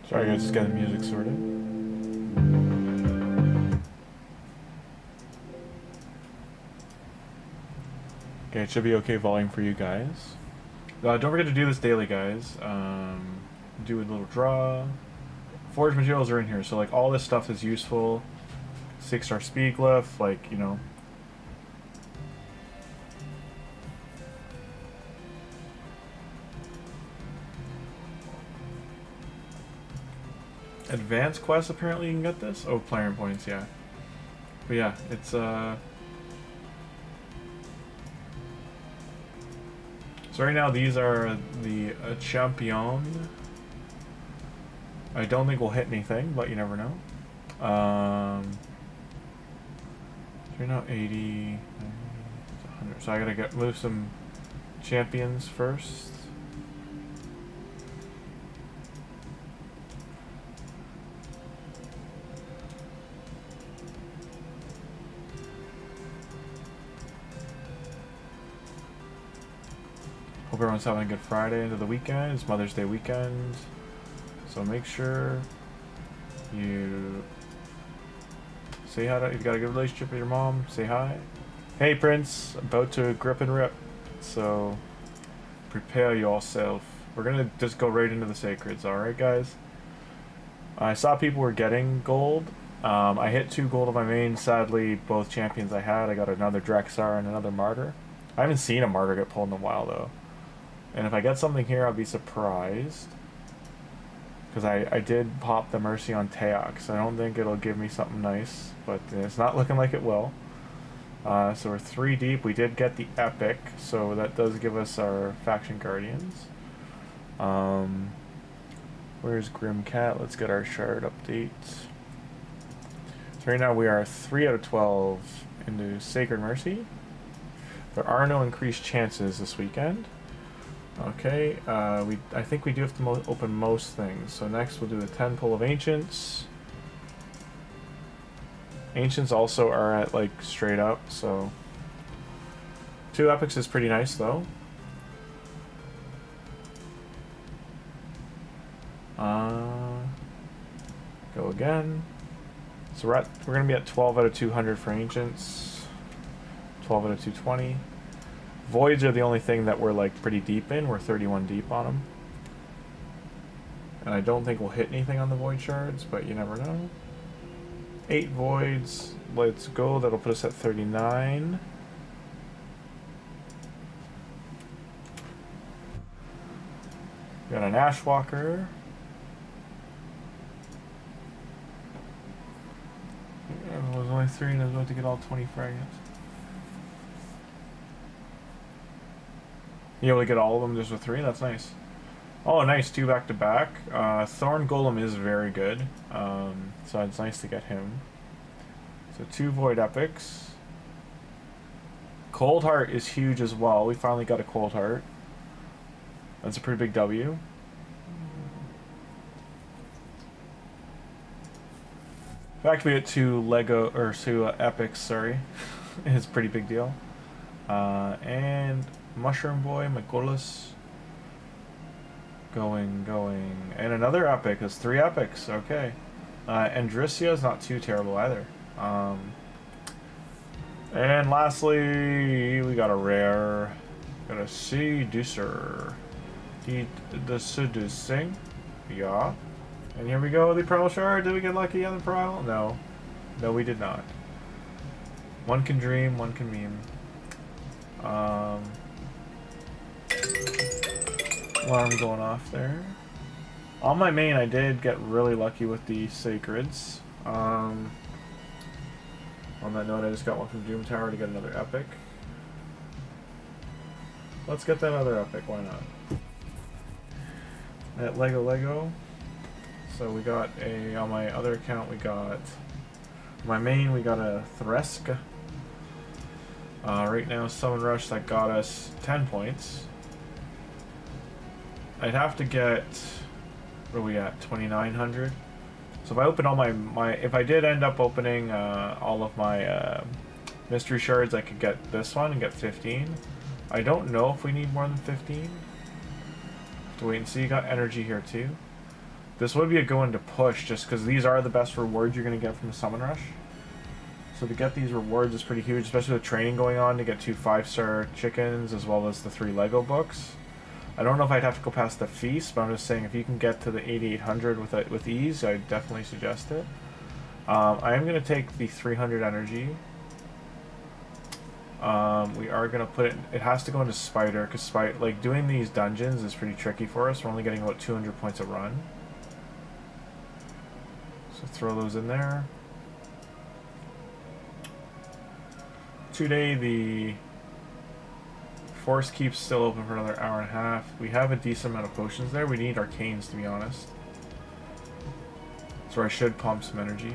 Sorry guys, just getting the music sorted. Okay, it should be okay volume for you guys. Don't forget to do this daily, guys. Do a little draw. Forge materials are in here, so like all this stuff is useful. 6-star speed glyph, like, you know. Advanced quest, apparently you can get this. Oh, player points, yeah. But yeah, it's so right now these are the champion. I don't think we'll hit anything, but you never know. So right now 80, 100. So I gotta move some champions first. Hope everyone's having a good Friday into the weekend. It's Mother's Day weekend. So make sure you say hi to, if you've got a good relationship with your mom, say hi. Hey Prince, about to grip and rip. So prepare yourself. We're gonna just go right into the sacreds, alright guys? I saw people were getting gold. I hit 2 gold on my main. Sadly, both champions I had, I got another Drexar and another Martyr. I haven't seen a Martyr get pulled in a while though. And if I get something here, I'll be surprised. Because I did pop the Mercy on TEOX. I don't think it'll give me something nice, but it's not looking like it will. So we're 3 deep. We did get the Epic, so that does give us our Faction Guardians. Where's Grimcat? Let's get our shard update. So right now we are 3 out of 12 into Sacred Mercy. There are no increased chances this weekend. Okay, I think we do have to open most things. So next we'll do the 10 pull of Ancients. Ancients also are at like straight up, so 2 epics is pretty nice though. Go again. So we're gonna be at 12 out of 200 for Ancients. 12 out of 220. Voids are the only thing that we're like pretty deep in. We're 31 deep on them. And I don't think we'll hit anything on the Void Shards, but you never know. 8 Voids. Let's go. That'll put us at 39. Got an Ashwalker. It was only 3 and I was about to get all 20 fragments. You able to get all of them just with 3? That's nice. Oh, nice. 2 back to back. Thorn Golem is very good. So it's nice to get him. So 2 Void Epics. Cold Heart is huge as well. We finally got a Cold Heart. That's a pretty big W. The fact we get 2 Lego or 2 Epics, sorry, is a pretty big deal. And Mushroom Boy, Magolas. Going. And another epic. That's 3 epics. Okay. Andrissia is not too terrible either. And lastly, we got a rare. Got a Seducer. The Seducing. Yeah. And here we go with the Primal Shard. Did we get lucky on the Primal? No. No, we did not. One can dream, one can meme. Alarm going off there. On my main, I did get really lucky with the Sacreds. On that note, I just got one from Doom Tower to get another epic. Let's get that other epic, why not? That Lego. So we got a, on my other account, we got, my main, we got a Thresk. Right now, Summon Rush, that got us 10 points. I'd have to get, where are we at, 2,900? So if I open all my if I did end up opening all of my mystery shards, I could get this one and get 15. I don't know if we need more than 15. Have to wait and see. You got energy here too. This would be a good one to push, just because these are the best rewards you're going to get from the Summon Rush. So to get these rewards is pretty huge, especially with training going on, to get 2 5-star chickens, as well as the 3 Lego books. I don't know if I'd have to go past the feast, but I'm just saying if you can get to the 8800 with ease, I definitely suggest it. I am going to take the 300 energy. We are going to put it has to go into Spider, because like doing these dungeons is pretty tricky for us. We're only getting about 200 points a run. So throw those in there. Today the Force Keep's still open for another hour and a half. We have a decent amount of potions there. We need arcanes, to be honest. So I should pump some energy.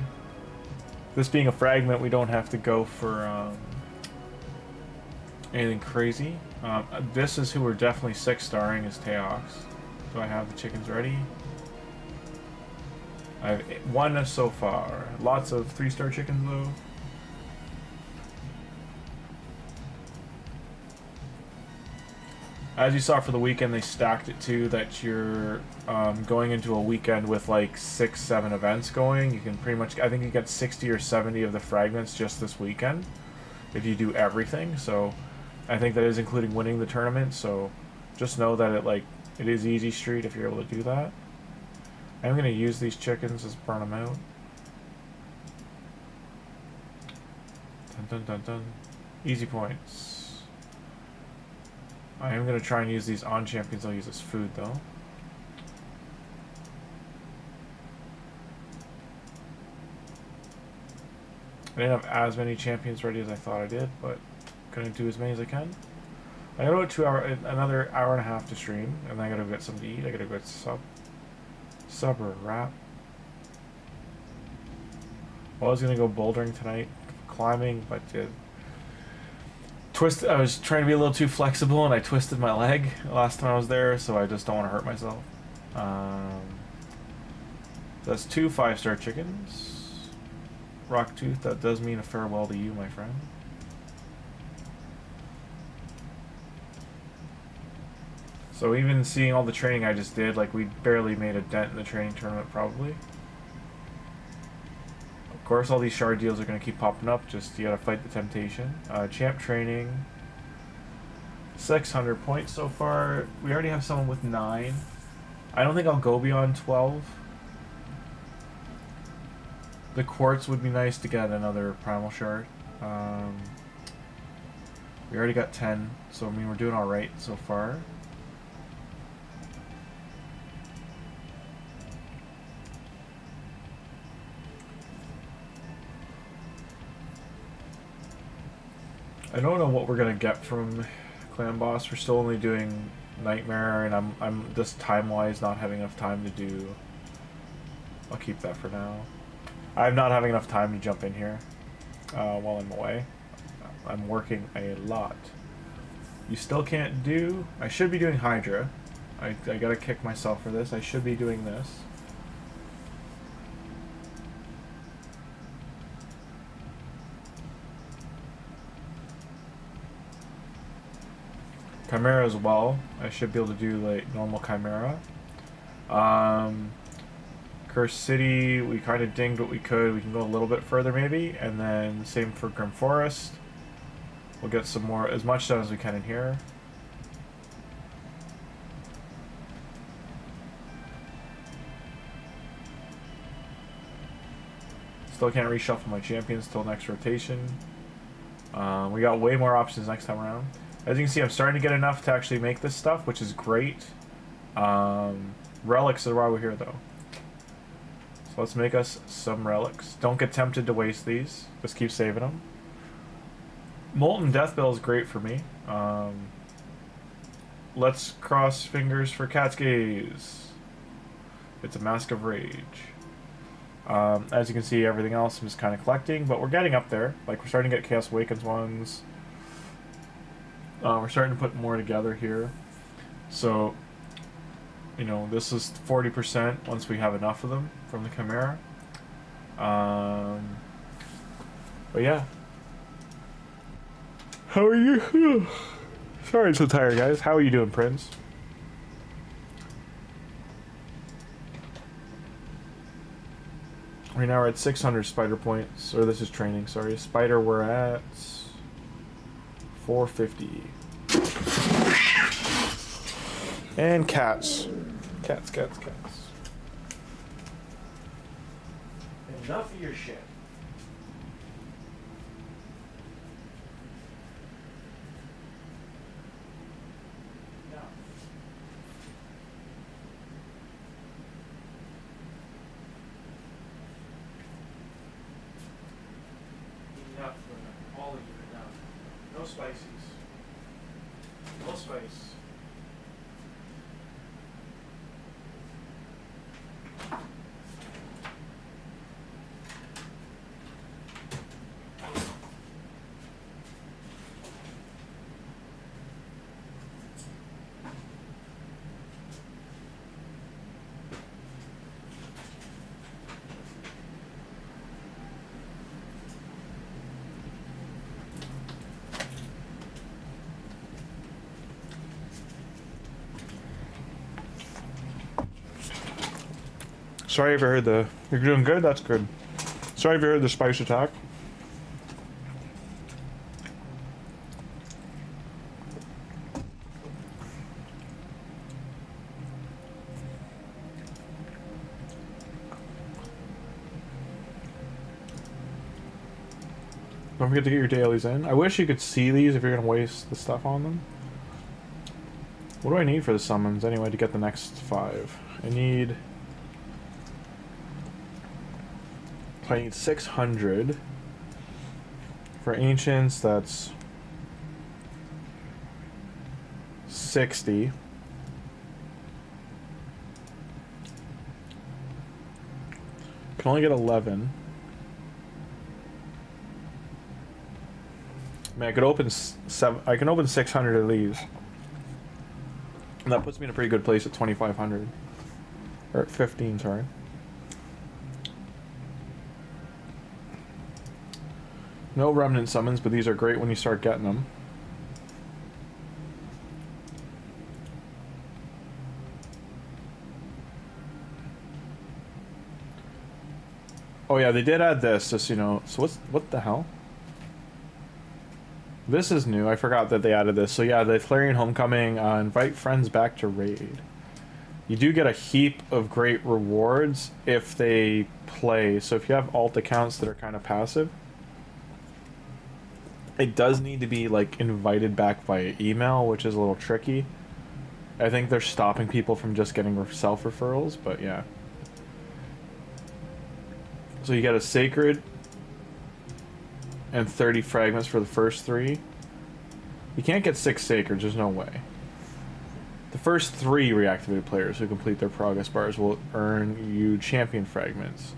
This being a fragment, we don't have to go for anything crazy. This is who we're definitely 6-starring, is TEOX. Do I have the chickens ready? I have 1 so far. Lots of 3-star chickens though. As you saw for the weekend, they stacked it too, that you're going into a weekend with like 6-7 events going. You can pretty much, I think you get 60 or 70 of the fragments just this weekend if you do everything. So I think that is including winning the tournament. So just know that it is easy street if you're able to do that. I'm going to use these chickens, just burn them out. Dun dun dun dun. Easy points. I am going to try and use these on champions. I'll use as food though. I didn't have as many champions ready as I thought I did, but I'm going to do as many as I can. I got about another hour and a half to stream, and then I gotta go get something to eat. I gotta go get sub or wrap. Well, I was gonna go bouldering tonight, climbing, but I was trying to be a little too flexible, and I twisted my leg last time I was there, so I just don't want to hurt myself. That's 2 5-star chickens. Rocktooth, that does mean a farewell to you, my friend. So even seeing all the training I just did, like we barely made a dent in the training tournament probably. Of course all these shard deals are going to keep popping up, just you gotta fight the temptation. Champ training. 600 points so far. We already have someone with 9. I don't think I'll go beyond 12. The quartz would be nice to get another primal shard. We already got 10, so I mean we're doing alright so far. I don't know what we're gonna get from Clan Boss. We're still only doing Nightmare, and I'm just time-wise not having enough time to do. I'll keep that for now. I'm not having enough time to jump in here while I'm away. I'm working a lot. You still can't do. I should be doing Hydra. I gotta kick myself for this. I should be doing this. Chimera as well. I should be able to do like normal Chimera. Cursed City, we kind of dinged what we could. We can go a little bit further maybe, and then same for Grim Forest. We'll get some more, as much done as we can in here. Still can't reshuffle my champions till next rotation. We got way more options next time around. As you can see, I'm starting to get enough to actually make this stuff, which is great. Relics are why we're here, though. So let's make us some relics. Don't get tempted to waste these. Just keep saving them. Molten Death Bell is great for me. Let's cross fingers for Cat's Gaze. It's a Mask of Rage. As you can see, everything else I'm just kind of collecting, but we're getting up there. Like, we're starting to get Chaos Awakens ones. We're starting to put more together here. So, you know, this is 40% once we have enough of them from the Chimera. But yeah. How are you? Sorry I'm so tired, guys. How are you doing, Prince? Right now we're at 600 spider points, or this is training, sorry. Spider we're at 450. And cats. Cats. Enough of your shit. Enough for all of you enough. No spices. No spice. Sorry if you heard the... You're doing good? That's good. Sorry if you heard the spice attack. Don't forget to get your dailies in. I wish you could see these if you're going to waste the stuff on them. What do I need for the summons anyway to get the next 5? I need 600. For ancients, that's 60. Can only get 11. I mean, I could open 7. I can open 600 of these, and that puts me in a pretty good place at 2,500 or at 15. Sorry. No remnant summons, but these are great when you start getting them. Oh yeah, they did add this, just you know. So what the hell? This is new. I forgot that they added this. So yeah, the Flareon Homecoming, invite friends back to raid. You do get a heap of great rewards if they play. So if you have alt accounts that are kind of passive, it does need to be like invited back via email, which is a little tricky. I think they're stopping people from just getting self-referrals, but yeah. So you get a sacred and 30 fragments for the first 3. You can't get 6 sacreds, there's no way. The first 3 reactivated players who complete their progress bars will earn you champion fragments.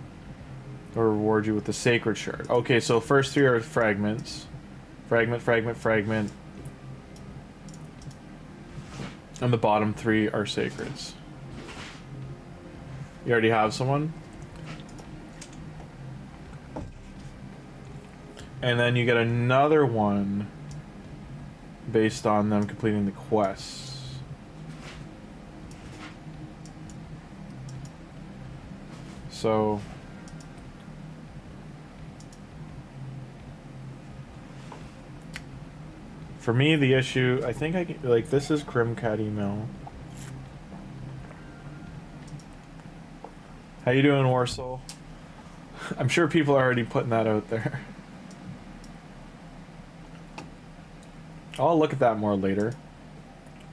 Or reward you with the sacred shard. Okay, so first 3 are fragments. Fragment. And the bottom 3 are sacreds. You already have someone? And then you get another one based on them completing the quests. So... for me, the issue, I think I can, like, this is Grimmcat email. How you doing, Warsaw? I'm sure people are already putting that out there. I'll look at that more later.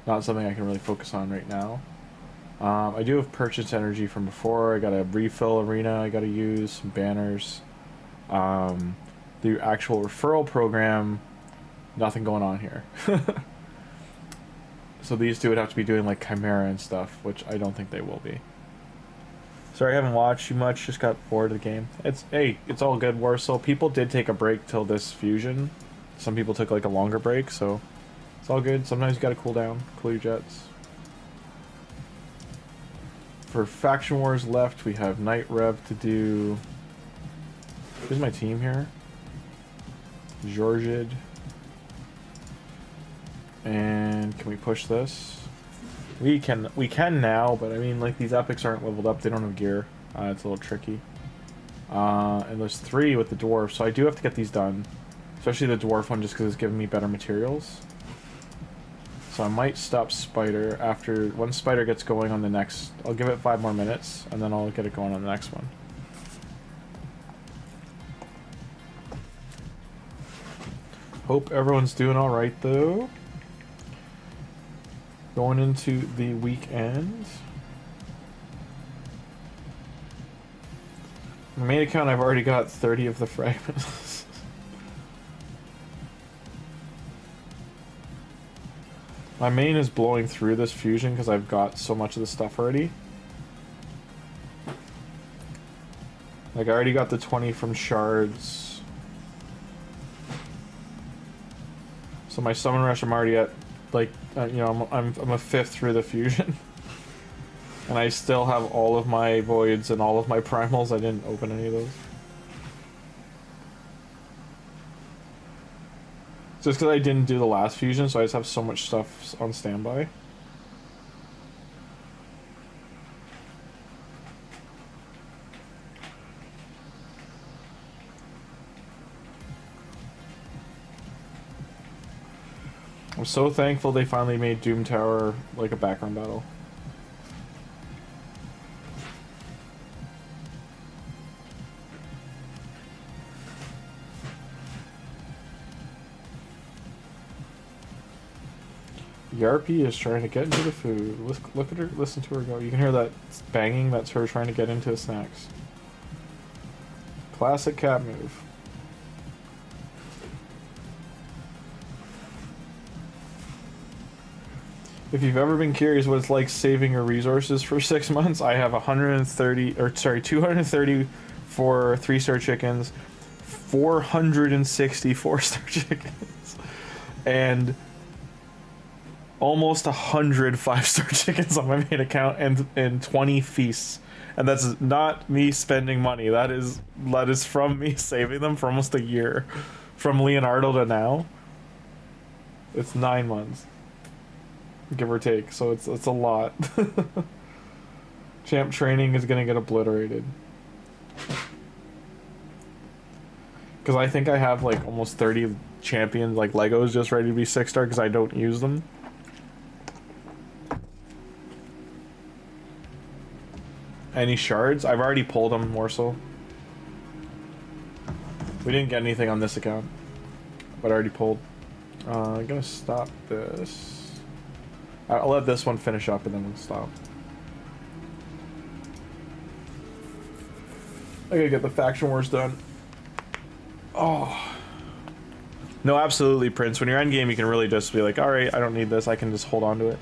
Not something I can really focus on right now. I do have purchase energy from before. I got a refill arena I gotta use, some banners. The actual referral program, nothing going on here. So these two would have to be doing like Chimera and stuff, which I don't think they will be. Sorry, I haven't watched too much, just got bored of the game. It's all good, Warsaw. People did take a break till this fusion. Some people took like a longer break, so it's all good. Sometimes you gotta cool down, cool your jets. For Faction Wars left, we have Night Rev to do. Who's my team here? Georgid. And can we push this? We can now, but I mean, like, these epics aren't leveled up. They don't have gear. It's a little tricky. And there's 3 with the dwarf, so I do have to get these done. Especially the dwarf one, just because it's giving me better materials. So I might stop spider after, once spider gets going on the next, I'll give it 5 more minutes, and then I'll get it going on the next one. Hope everyone's doing alright though. Going into the weekend. My main account, I've already got 30 of the fragments. My main is blowing through this fusion because I've got so much of the stuff already. Like, I already got the 20 from shards. So my summon rush, I'm already at, like, you know, I'm a 5th through the fusion. And I still have all of my voids and all of my primals. I didn't open any of those. Just because I didn't do the last fusion, so I just have so much stuff on standby. I'm so thankful they finally made Doom Tower like a background battle. Yarpy is trying to get into the food. Look at her, listen to her go. You can hear that banging, that's her trying to get into the snacks. Classic cat move. If you've ever been curious what it's like saving your resources for 6 months, I have 230 for 3-star chickens, 460 4-star chickens, and almost 100 5-star chickens on my main account, and 20 feasts. And that's not me spending money. That is from me saving them for almost a year. From Leonardo to now. It's 9 months. Give or take. So it's a lot. Champ training is gonna get obliterated. Because I think I have like almost 30 champions, like Legos, just ready to be 6-star because I don't use them. Any shards? I've already pulled them more so. We didn't get anything on this account, but I already pulled. I'm gonna stop this. I'll let this one finish up and then we'll stop. I gotta get the faction wars done. Oh. No, absolutely, Prince. When you're end game, you can really just be like, alright, I don't need this. I can just hold on to it.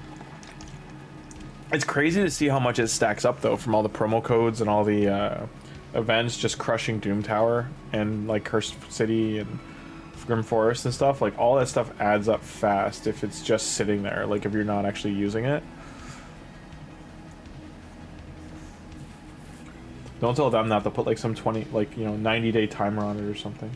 It's crazy to see how much it stacks up, though, from all the promo codes and all the events just crushing Doom Tower and, like, Cursed City and Grim Forest and stuff. Like, all that stuff adds up fast if it's just sitting there, like, if you're not actually using it. Don't tell them that. They'll put, like, some 20, like, you know, 90-day timer on it or something.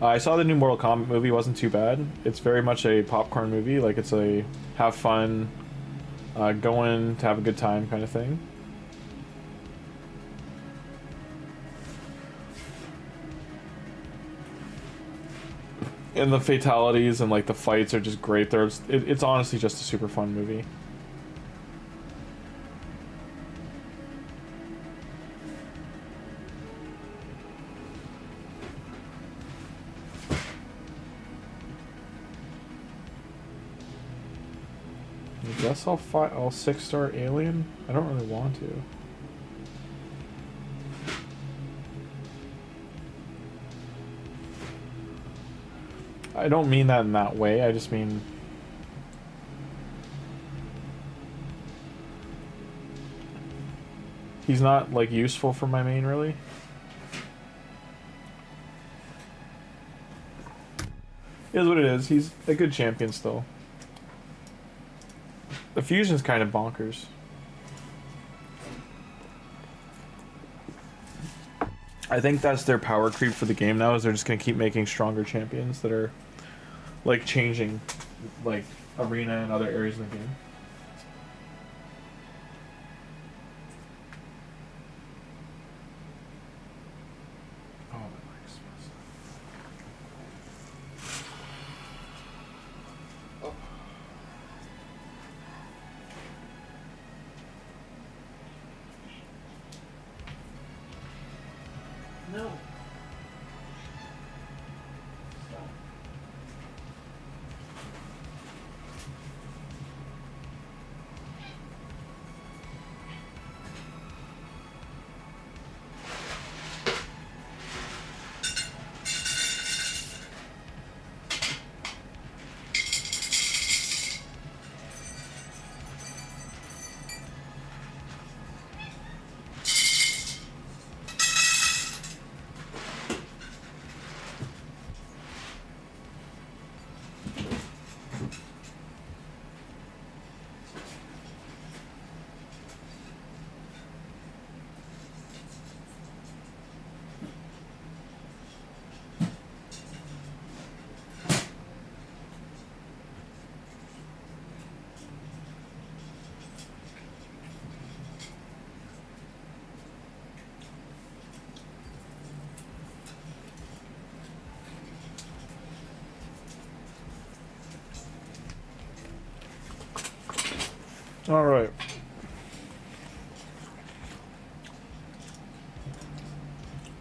I saw the new Mortal Kombat movie. Wasn't too bad. It's very much a popcorn movie. Like, it's a have fun, go in to have a good time kind of thing. And the fatalities and like the fights are just great. It's honestly just a super fun movie. I guess I'll 6-star alien. I don't really want to. I don't mean that in that way. I just mean he's not like useful for my main really. It is what it is. He's a good champion still. The fusion's kind of bonkers. I think that's their power creep for the game now, is they're just gonna keep making stronger champions that are like changing like arena and other areas of the game. Oh, my mic's messed up. Oh. No. All right.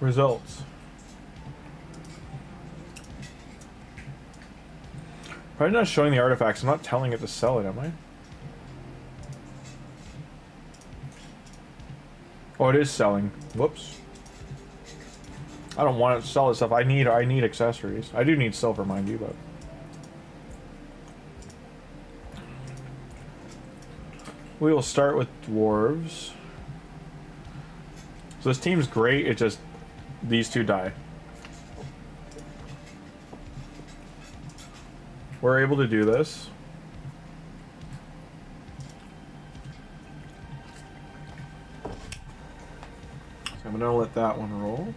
Results. Probably not showing the artifacts. I'm not telling it to sell it, am I? Oh, it is selling. Whoops. I don't want to sell this stuff. I need accessories. I do need silver, mind you, but we will start with dwarves. So this team's great, it just these two die. We're able to do this. So I'm gonna let that one roll.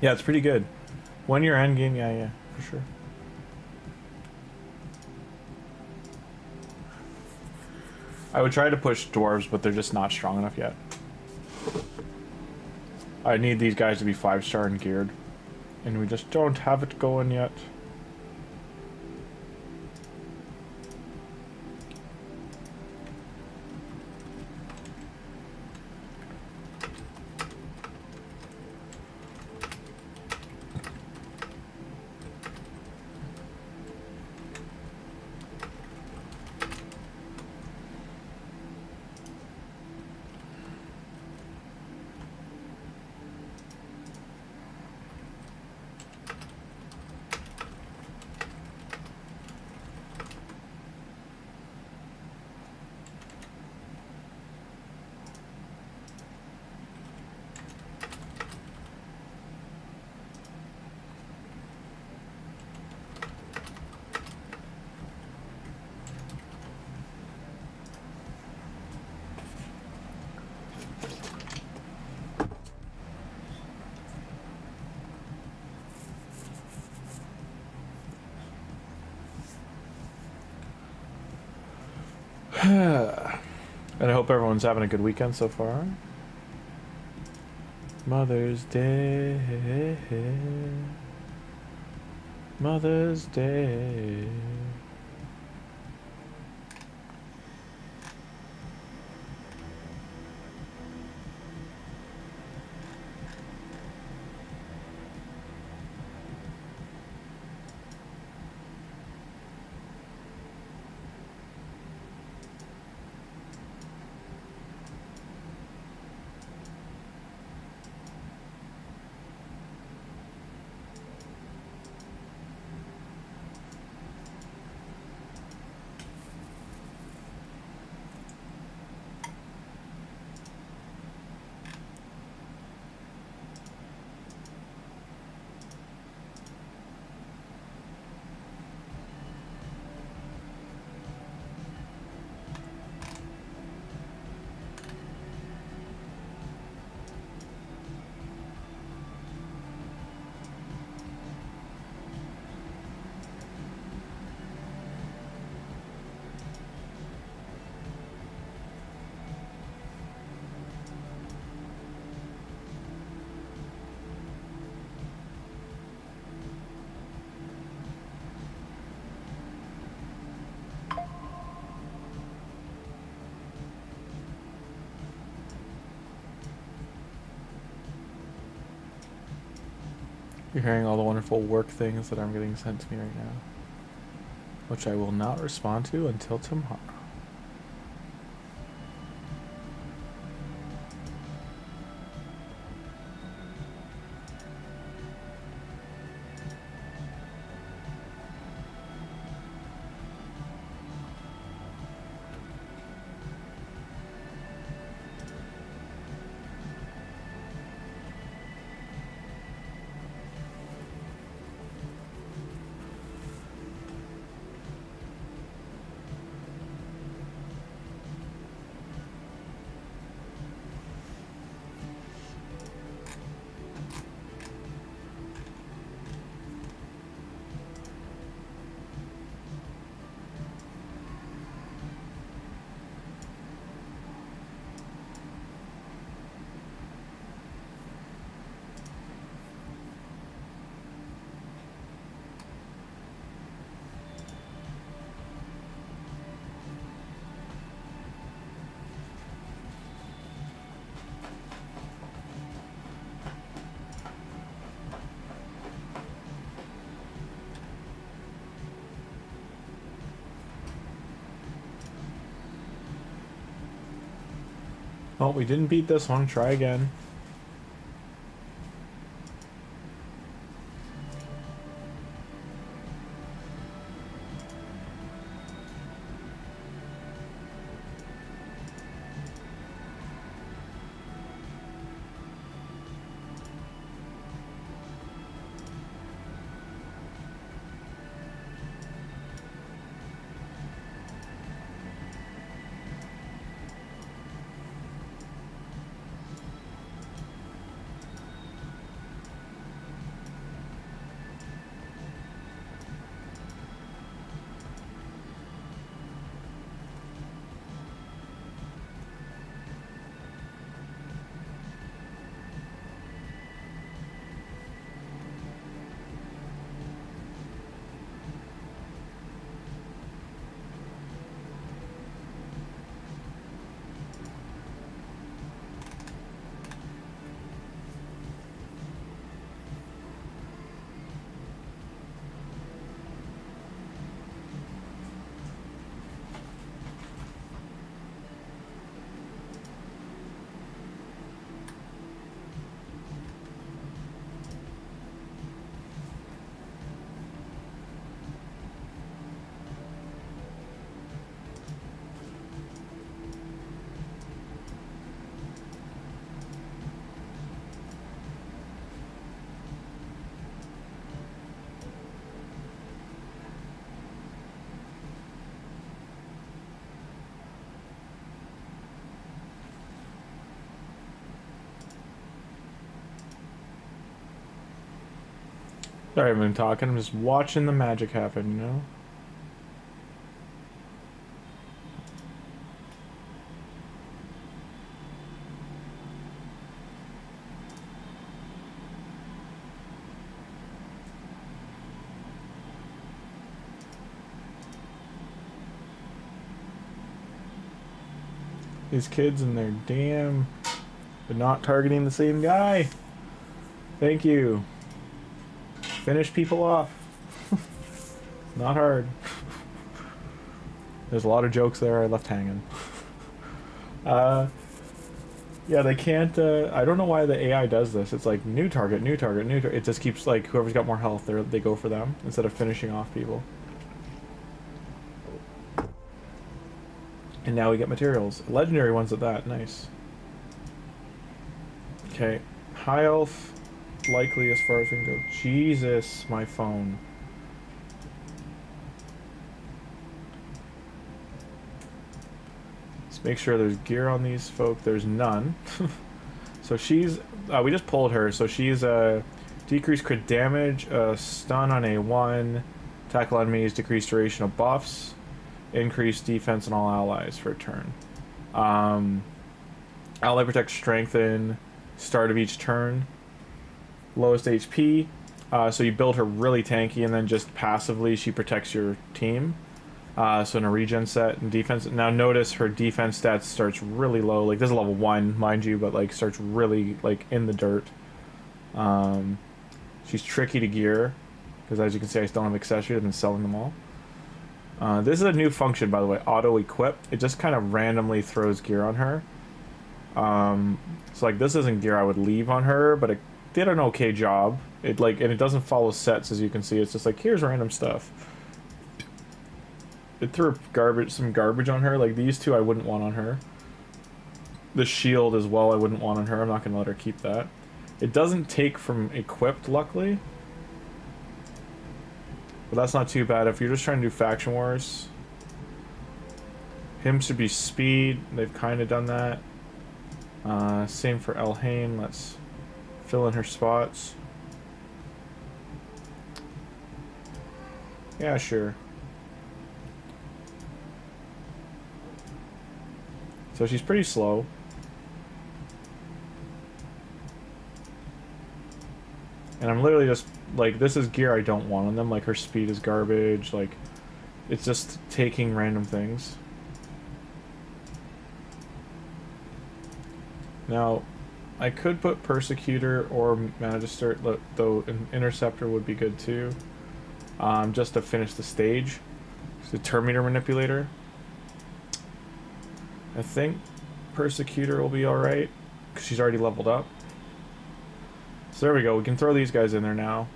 Yeah, it's pretty good. 1 year end game, yeah, for sure. I would try to push dwarves, but they're just not strong enough yet. I need these guys to be 5-star and geared. And we just don't have it going yet. And I hope everyone's having a good weekend so far. Mother's Day. Mother's Day. You're hearing all the wonderful work things that I'm getting sent to me right now, which I will not respond to until tomorrow. Oh, we didn't beat this one. Try again. Sorry, I've been talking. I'm just watching the magic happen, you know? These kids and their damn... They're not targeting the same guy. Thank you. Finish people off. Not hard. There's a lot of jokes there I left hanging. Yeah, they can't... I don't know why the AI does this. It's like, new target, new target, new target. It just keeps, like, whoever's got more health, they go for them instead of finishing off people. And now we get materials. Legendary ones at that. Nice. Okay. High elf. Likely as far as we can go. Jesus, my phone. Let's make sure there's gear on these folk. There's none. So she's... we just pulled her. So she's decreased crit damage, stun on A1, tackle enemies, decreased duration of buffs, increased defense on all allies for a turn. Ally protect, strengthen, start of each turn. Lowest HP. So you build her really tanky, and then just passively she protects your team. So in a regen set and defense. Now notice her defense stats starts really low. Like this is level 1, mind you, but like starts really like in the dirt. She's tricky to gear because as you can see, I still don't have accessories. I've been selling them all. This is a new function, by the way, auto equip. It just kind of randomly throws gear on her. So like this isn't gear I would leave on her, but it did an okay job. And it doesn't follow sets, as you can see. It's just like, here's random stuff. It threw some garbage on her. Like these two I wouldn't want on her. The shield as well I wouldn't want on her. I'm not gonna let her keep that. It doesn't take from equipped, luckily. But that's not too bad. If you're just trying to do faction wars, him should be speed. They've kind of done that. Same for Elhain. Let's fill in her spots. Yeah, sure. So she's pretty slow. And I'm literally just, like, this is gear I don't want on them. Like, her speed is garbage. Like, it's just taking random things. Now, I could put Persecutor or Magister, though an Interceptor would be good too. Just to finish the stage. It's a Terminator Manipulator. I think Persecutor will be alright, because she's already leveled up. So there we go, we can throw these guys in there now.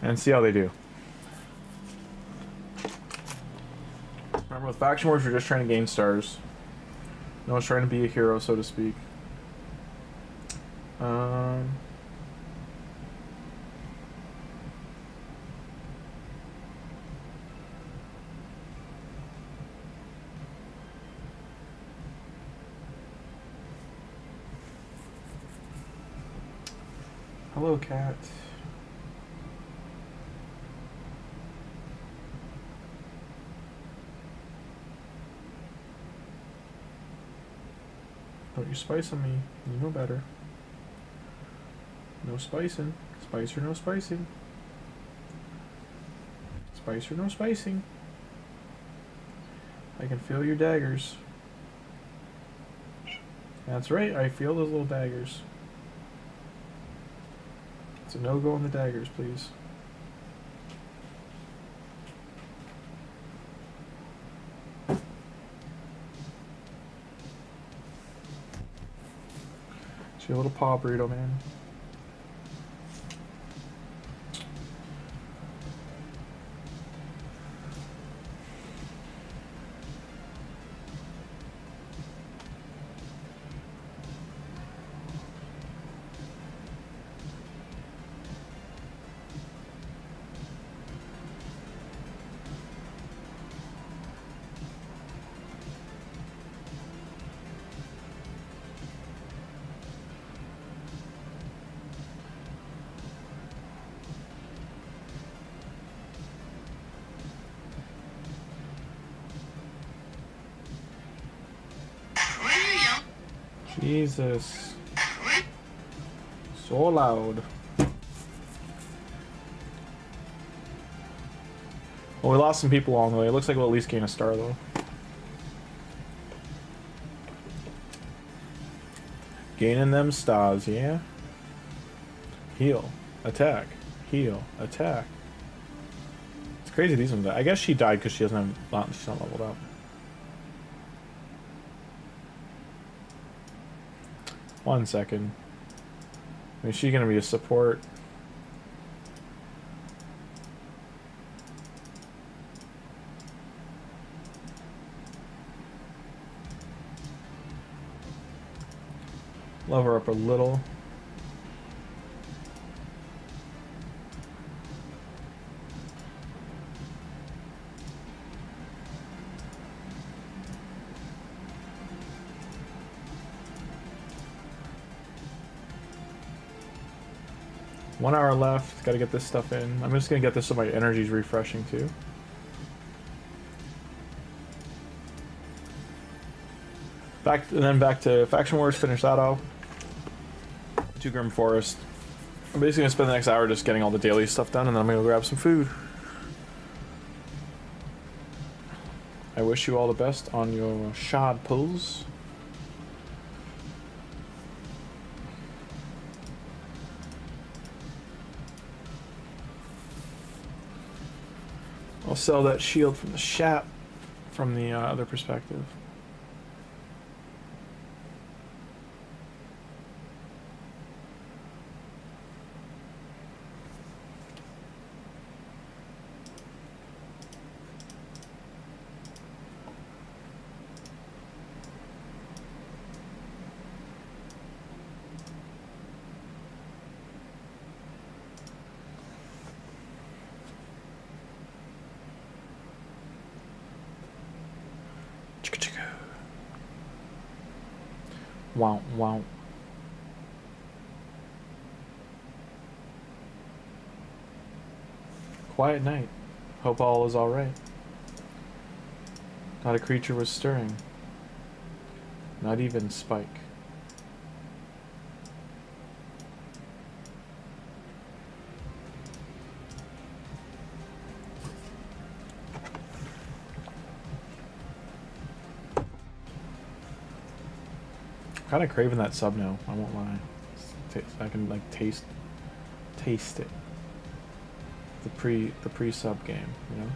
And see how they do. Remember, with Faction Wars, we're just trying to gain stars. No one's trying to be a hero, so to speak. Hello, cat. Don't you spice on me. You know better. No spicing. Spice or no spicing. Spice or no spicing. I can feel your daggers. That's right, I feel those little daggers. It's a no-go on the daggers, please. She a little paw burrito, man. Jesus. So loud. Well, we lost some people along the way. It looks like we'll at least gain a star, though. Gaining them stars, yeah? Heal. Attack. Heal. Attack. It's crazy these ones. I guess she died because she doesn't have... She's not leveled up. One second. I mean, she's gonna be a support. Level her up a little. One hour left. Gotta get this stuff in. I'm just gonna get this so my energy's refreshing too. Back to Faction Wars. Finish that off. To Grim Forest. I'm basically gonna spend the next hour just getting all the daily stuff done, and then I'm gonna go grab some food. I wish you all the best on your shard pulls. I'll sell that shield from the shop from the other perspective. Wow, wow. Quiet night. Hope all is alright. Not a creature was stirring. Not even Spike. I'm kind of craving that sub now. I won't lie. I can like taste it. The pre sub game, you know.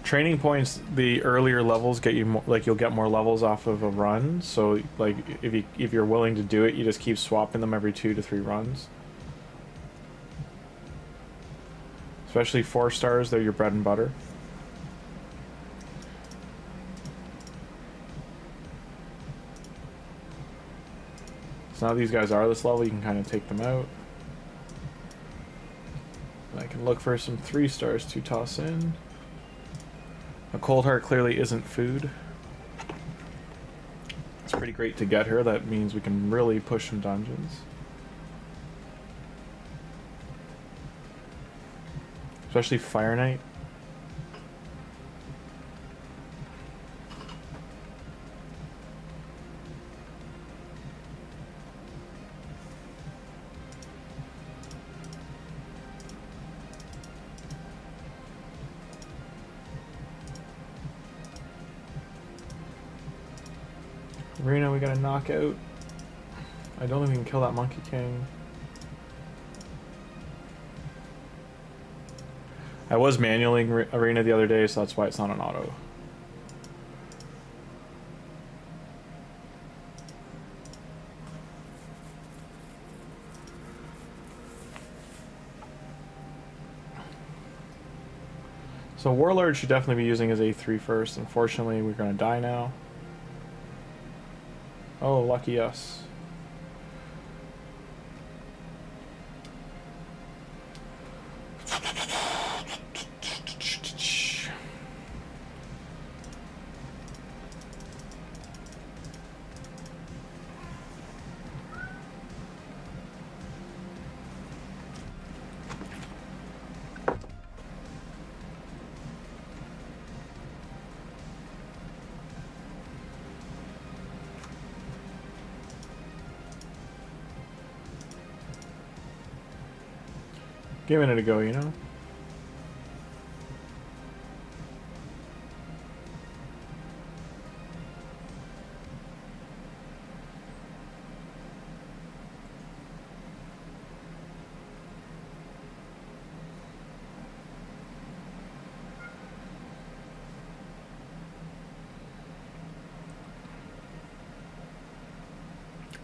Training points, the earlier levels get you more, like you'll get more levels off of a run. So like if you're willing to do it, you just keep swapping them every 2 to 3 runs. Especially 4 stars, they're your bread and butter. So now these guys are this level, you can kind of take them out. And I can look for some 3 stars to toss in. A cold heart clearly isn't food. It's pretty great to get her. That means we can really push some dungeons. Especially Fire Knight. Arena, we got a knockout. I don't think we can kill that Monkey King. I was manualing Arena the other day, so that's why it's not an auto. So Warlord should definitely be using his A3 first. Unfortunately, we're gonna die now. Oh, lucky us. Giving it a go, you know?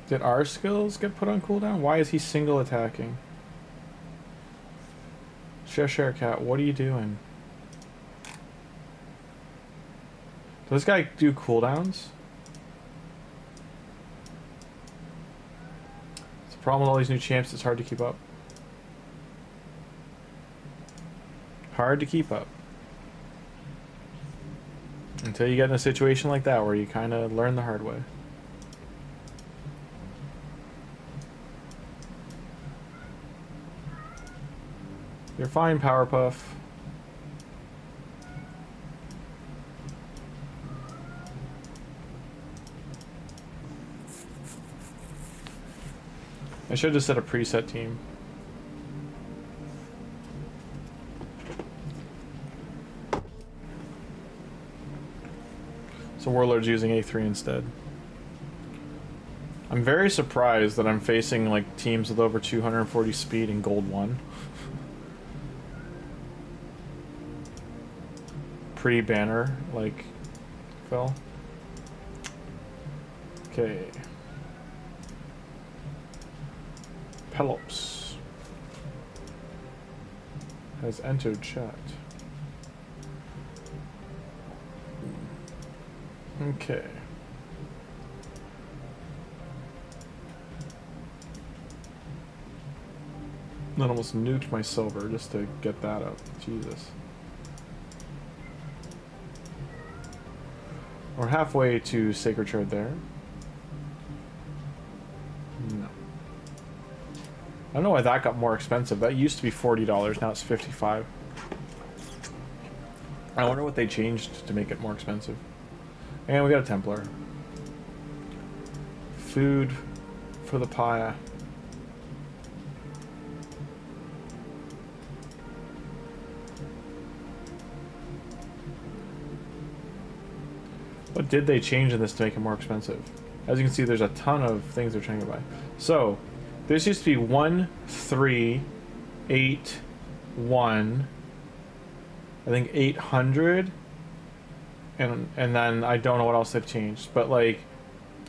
Did our skills get put on cooldown? Why is he single attacking? Cheshire Cat, what are you doing? Does this guy do cooldowns? It's the problem with all these new champs, it's hard to keep up. Hard to keep up. Until you get in a situation like that where you kind of learn the hard way. You're fine, Powerpuff. I should have just set a preset team. So Warlord's using A3 instead. I'm very surprised that I'm facing like teams with over 240 speed in Gold 1. Pre-banner, like, Phil. Okay. Pelops has entered chat. Okay. That almost nuked my silver just to get that up. Jesus. We're halfway to Sacred Shard there. No. I don't know why that got more expensive. That used to be $40, now it's $55. I wonder what they changed to make it more expensive. And we got a Templar. Food for the pie. What did they change in this to make it more expensive? As you can see, there's a ton of things they're trying to buy. So, this used to be 1, 3, 8, 1. I think 800. And then I don't know what else they've changed. But like,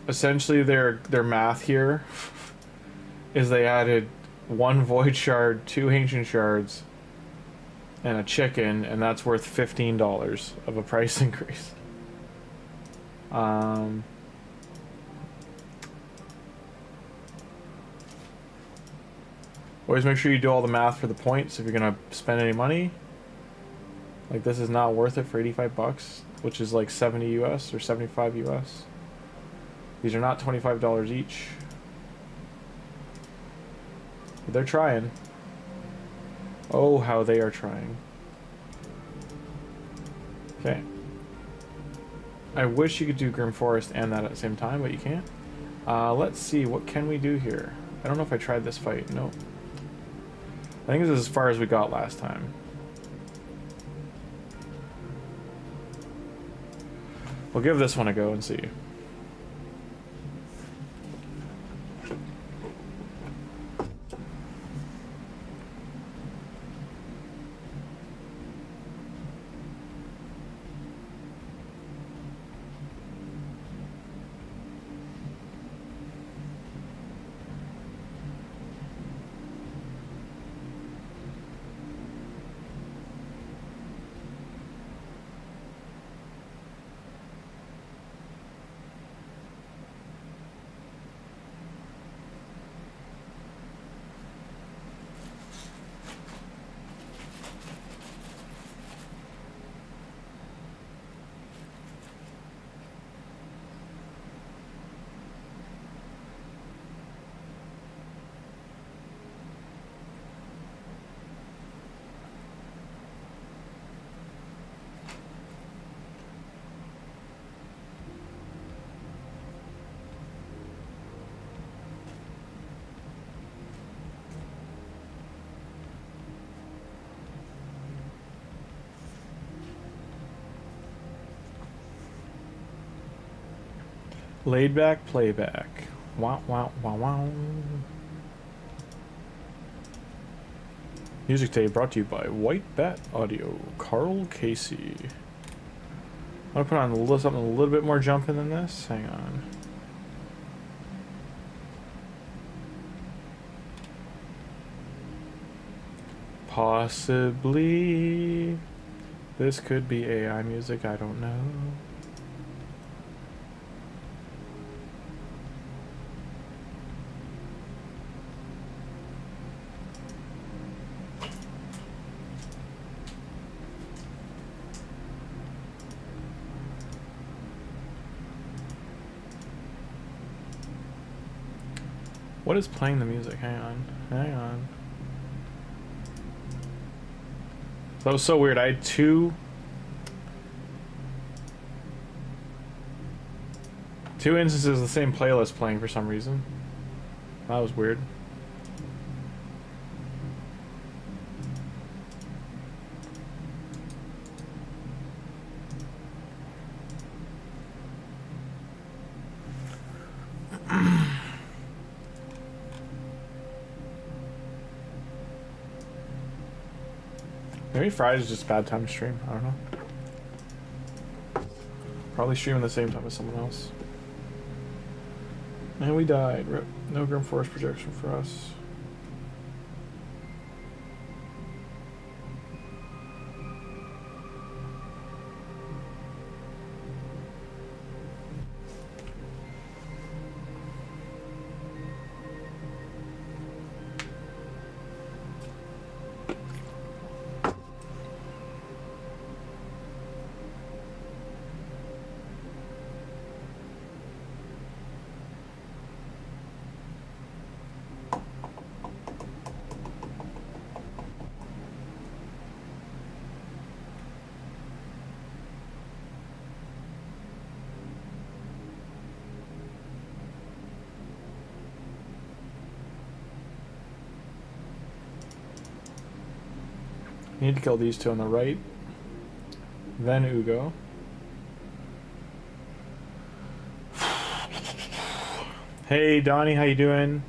essentially their math here is they added 1 Void Shard, 2 Ancient Shards, and a chicken, and that's worth $15 of a price increase. Always make sure you do all the math for the points if you're gonna spend any money. Like, this is not worth it for 85 bucks, which is like 70 US or 75 US. These are not $25 each. But they're trying. Oh, how they are trying. Okay. I wish you could do Grim Forest and that at the same time, but you can't. Let's see, what can we do here? I don't know if I tried this fight. Nope. I think this is as far as we got last time. We'll give this one a go and see. Laid back playback. Wow, wow, wow, wow. Music today brought to you by White Bat Audio. Carl Casey. I'm gonna put on a little, something a little bit more jumping than this. Hang on. Possibly this could be AI music, I don't know. What is playing the music? Hang on. Hang on. That was so weird. I had two instances of the same playlist playing for some reason. That was weird. Maybe Friday's just a bad time to stream. I don't know. Probably streaming the same time as someone else. And we died. Rip. No Grim Forest projection for us. Need to kill these two on the right. Then Ugo. Hey Donnie, how you doing?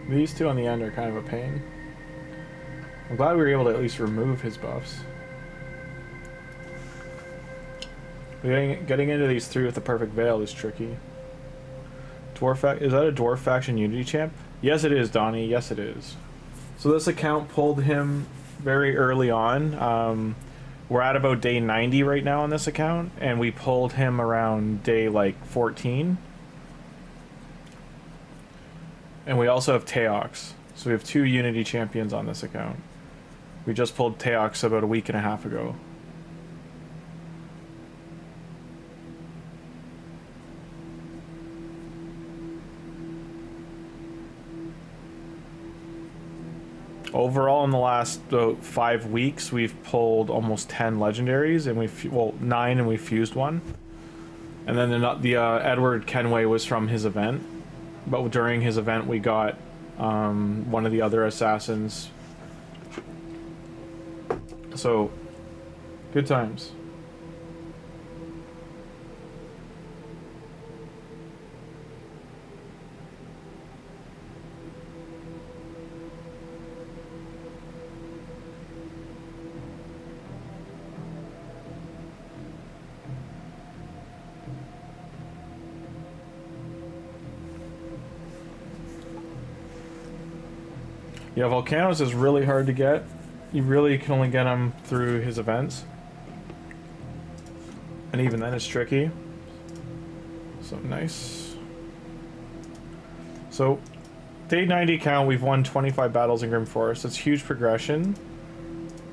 These two on the end are kind of a pain. I'm glad we were able to at least remove his buffs. Getting into these three with the perfect veil is tricky. Is that a dwarf faction unity champ? Yes it is, Donnie. Yes it is. So this account pulled him very early on. We're at about day 90 right now on this account, and we pulled him around day like 14. And we also have TEOX. So we have two Unity champions on this account. We just pulled TEOX about a week and a half ago. Overall, in the last 5 weeks, we've pulled almost 10 legendaries, and well, 9, and we fused one. And then the Edward Kenway was from his event. But during his event, we got one of the other assassins. So, good times. Yeah, Volcanoes is really hard to get. You really can only get him through his events. And even then it's tricky. So nice. So, day 90 count, we've won 25 battles in Grim Forest. That's huge progression.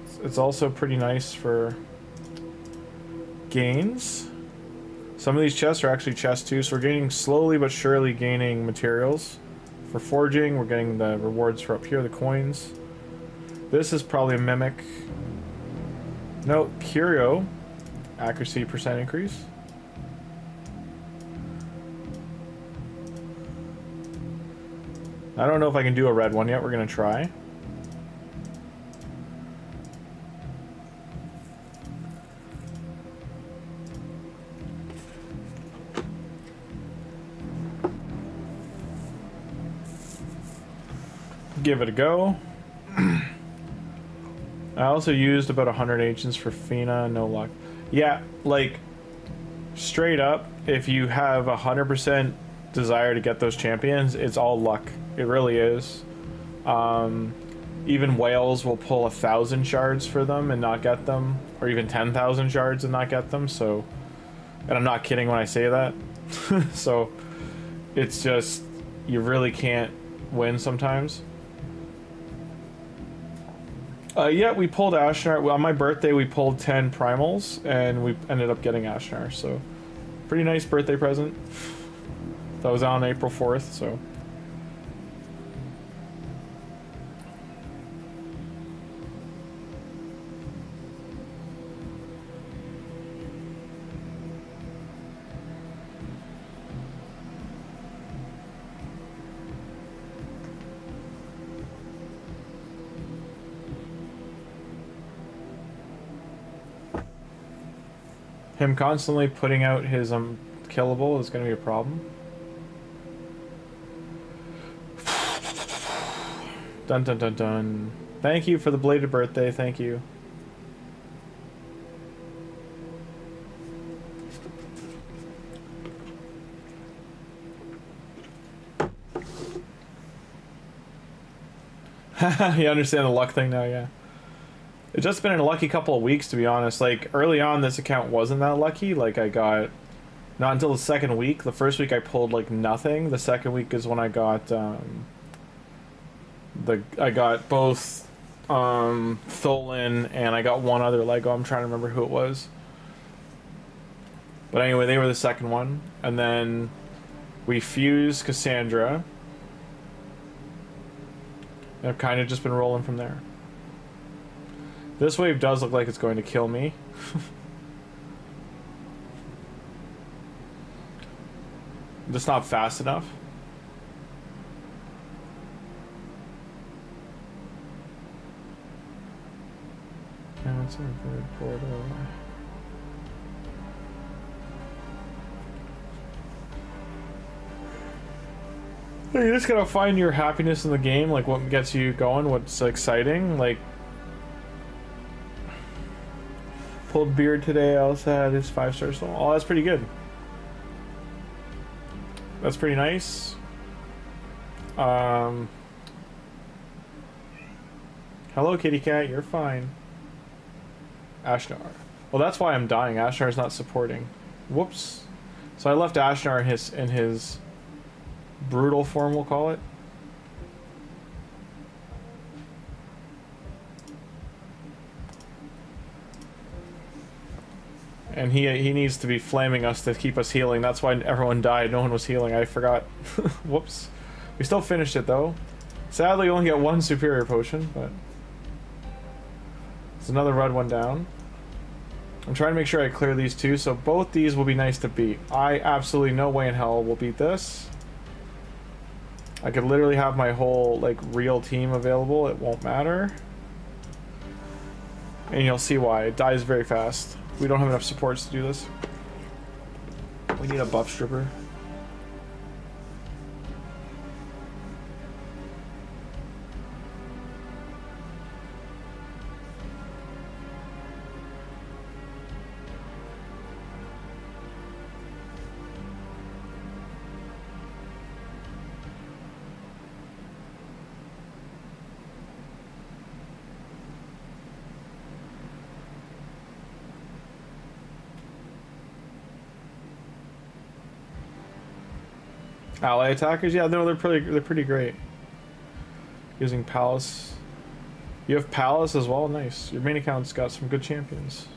So, it's also pretty nice for gains. Some of these chests are actually chests too, so we're gaining slowly but surely gaining materials. For forging, we're getting the rewards for up here, the coins. This is probably a mimic. No, curio. Accuracy percent increase. I don't know if I can do a red one yet, we're gonna try. Give it a go. I also used about 100 agents for Fina, no luck. Yeah, like, straight up, if you have 100% desire to get those champions, it's all luck. It really is. Even whales will pull 1,000 shards for them and not get them, or even 10,000 shards and not get them, so... And I'm not kidding when I say that. So, it's just, you really can't win sometimes. Yeah, we pulled Ashnar. Well, on my birthday, we pulled 10 primals, and we ended up getting Ashnar, so... Pretty nice birthday present. That was on April 4th, so... Him constantly putting out his killable is going to be a problem. Dun dun dun dun. Thank you for the belated birthday, thank you. You understand the luck thing now, yeah. It's just been a lucky couple of weeks, to be honest. Like, early on, this account wasn't that lucky. Like, I got... Not until the second week. The first week I pulled, like, nothing. The second week is when I got, I got both, Tholin, and I got one other Lego. I'm trying to remember who it was. But anyway, they were the second one. And then we fused Cassandra. And I've kind of just been rolling from there. This wave does look like it's going to kill me. Just not fast enough. Yeah, that's a good portal. You just gotta find your happiness in the game, like what gets you going, what's exciting, like... Pulled beard today. I also had his 5-star soul. Oh, that's pretty good. That's pretty nice. Hello, kitty cat. You're fine. Ashnar. Well, that's why I'm dying. Ashnar's not supporting. Whoops. So I left Ashnar in his brutal form, we'll call it. And he needs to be flaming us to keep us healing. That's why everyone died. No one was healing. I forgot. Whoops. We still finished it, though. Sadly, only got one superior potion, but... There's another red one down. I'm trying to make sure I clear these two, so both these will be nice to beat. I absolutely no way in hell will beat this. I could literally have my whole, like, real team available. It won't matter. And you'll see why. It dies very fast. We don't have enough supports to do this. We need a buff stripper. Ally attackers, yeah, no, they're pretty great. Using Palace. You have Palace as well? Nice. Your main account's got some good champions.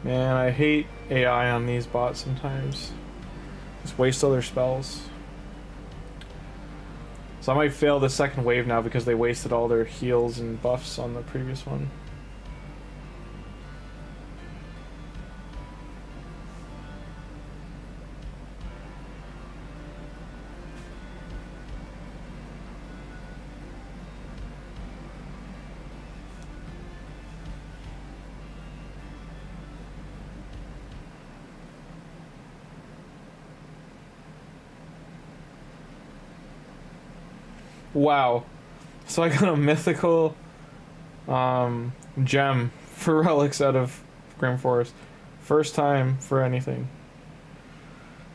Man, I hate AI on these bots sometimes. Just waste all their spells. So I might fail the second wave now because they wasted all their heals and buffs on the previous one. Wow. So I got a mythical gem for relics out of Grim Forest. First time for anything.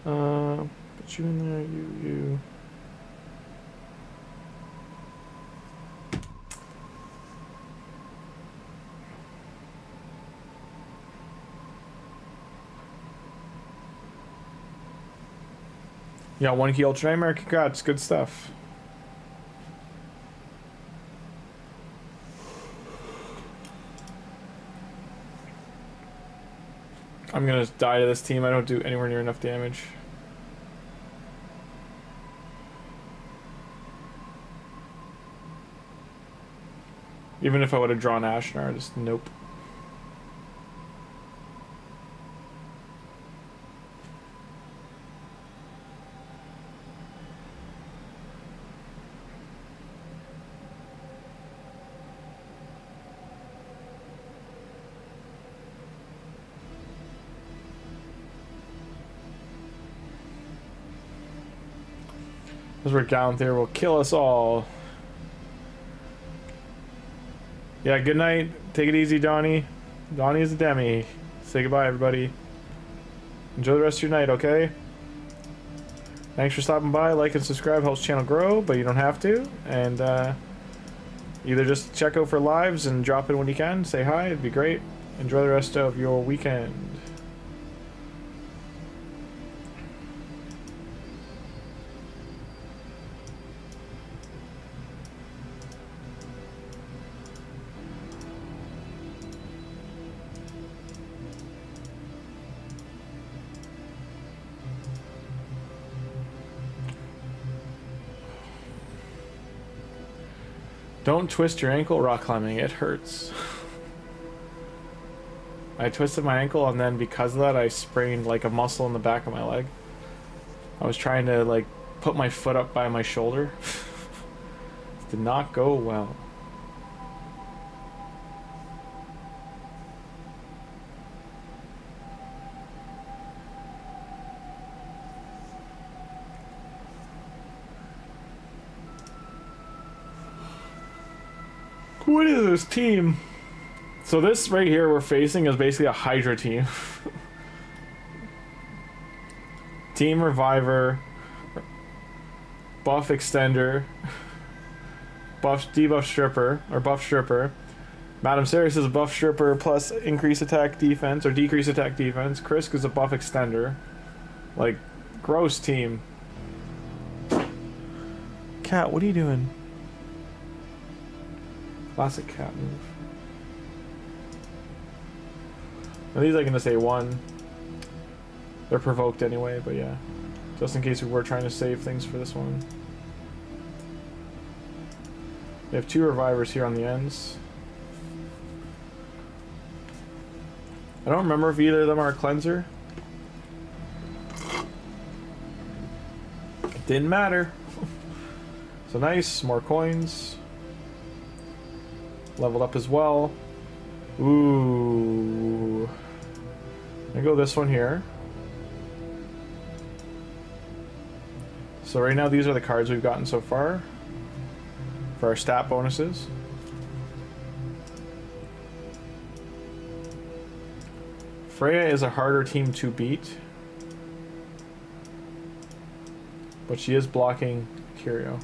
Put you in there, you. Yeah, 1 key Ultra Nightmare, congrats, good stuff. I'm gonna die to this team. I don't do anywhere near enough damage. Even if I would have drawn Ashnar, just nope. Because we're down there, will kill us all. Yeah, good night. Take it easy, Donnie. Donnie is a demi. Say goodbye, everybody. Enjoy the rest of your night, okay? Thanks for stopping by. Like and subscribe helps the channel grow, but you don't have to. And either just check out for lives and drop in when you can. Say hi, it'd be great. Enjoy the rest of your weekend. Don't twist your ankle rock climbing, it hurts. I twisted my ankle and then because of that I sprained like a muscle in the back of my leg. I was trying to like put my foot up by my shoulder. It did not go well. What is this team? So this right here we're facing is basically a Hydra team. Team Reviver, Buff Extender, Buff Debuff Stripper, or Buff Stripper. Madam Sirius is a Buff Stripper plus increase attack defense, or decrease attack defense. Krisk is a Buff Extender. Like, gross team. Cat, what are you doing? Classic cat move. Now these I can just say one. They're provoked anyway, but yeah. Just in case we were trying to save things for this one. We have 2 revivers here on the ends. I don't remember if either of them are a cleanser. Didn't matter. So nice, more coins. Leveled up as well. Ooh. I go this one here. So right now these are the cards we've gotten so far for our stat bonuses. Freya is a harder team to beat, but she is blocking curio.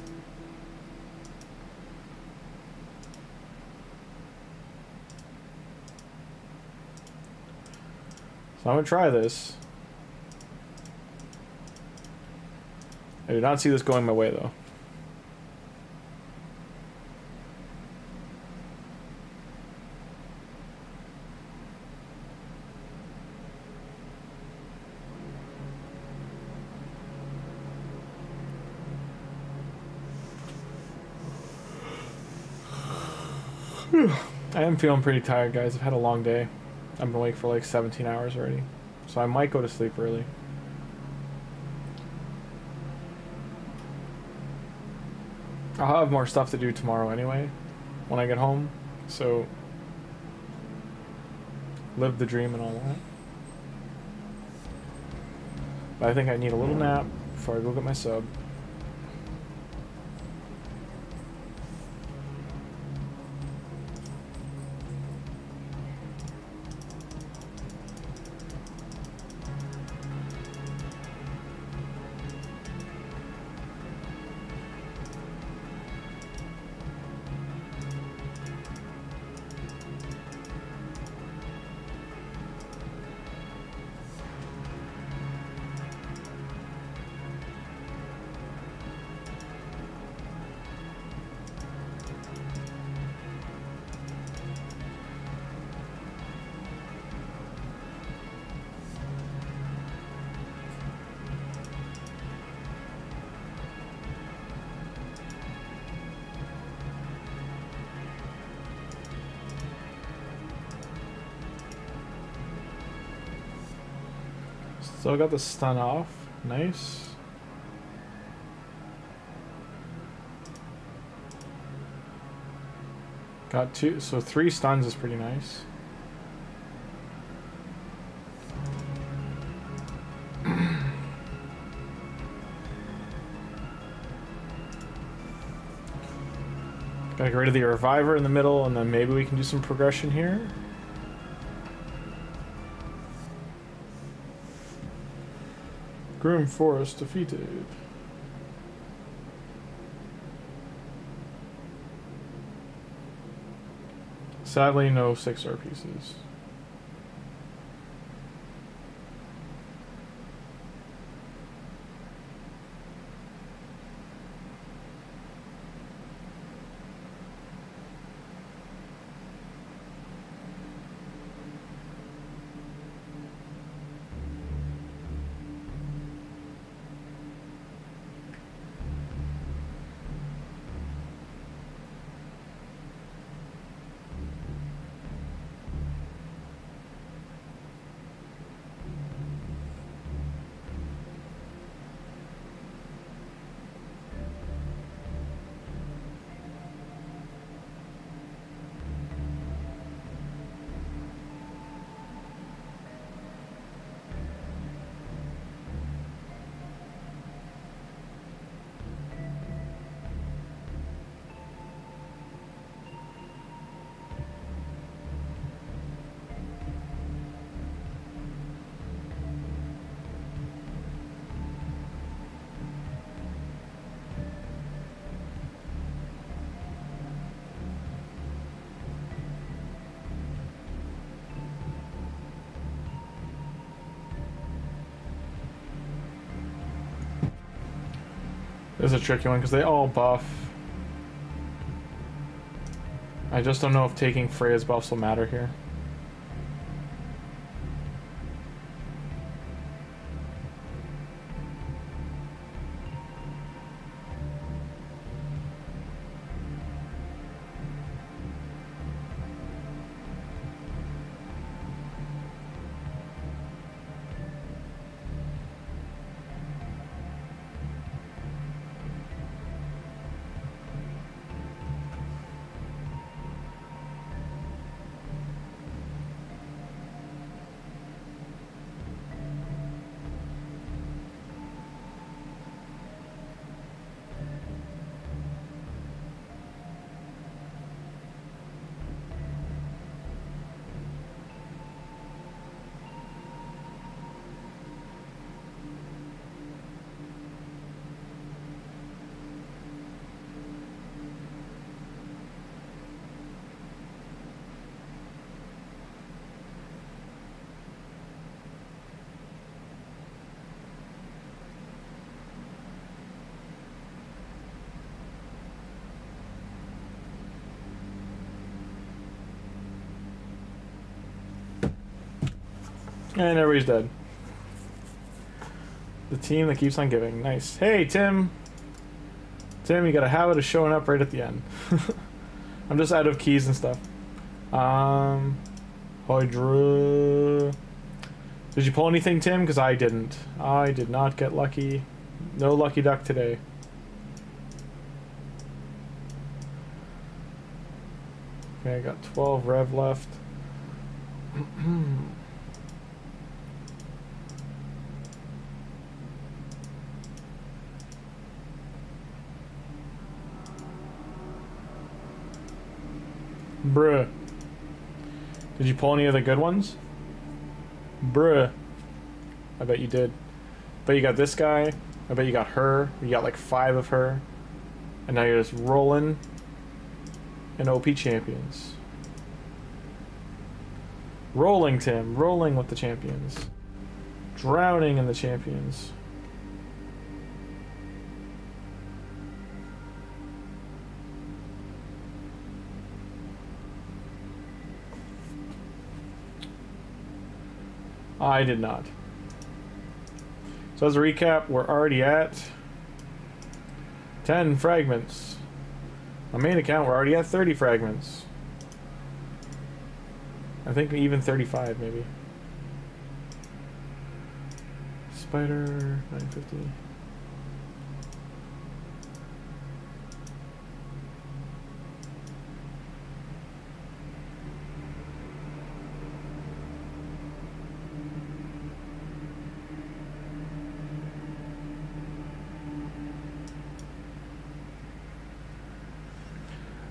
So I'm gonna try this. I do not see this going my way though. I am feeling pretty tired, guys. I've had a long day. I've been awake for like 17 hours already. So I might go to sleep early. I'll have more stuff to do tomorrow anyway, when I get home. So, live the dream and all that. But I think I need a little nap before I go get my sub. Still got the stun off. Nice. Got 2, so 3 stuns is pretty nice. Gotta get rid of the reviver in the middle, and then maybe we can do some progression here. Grim Forest defeated. Sadly, no 6-star pieces. This is a tricky one because they all buff. I just don't know if taking Freya's buffs will matter here. And everybody's dead. The team that keeps on giving. Nice. Hey, Tim. Tim, you got a habit of showing up right at the end. I'm just out of keys and stuff. Hydra. Did you pull anything, Tim? Because I didn't. I did not get lucky. No lucky duck today. Okay, I got 12 rev left. Bruh. Did you pull any of the good ones? Bruh. I bet you did. Bet you got this guy. I bet you got her. You got like 5 of her. And now you're just rolling in OP champions. Rolling, Tim. Rolling with the champions. Drowning in the champions. I did not. So as a recap, we're already at 10 fragments. On main account, we're already at 30 fragments. I think even 35 maybe. Spider 950.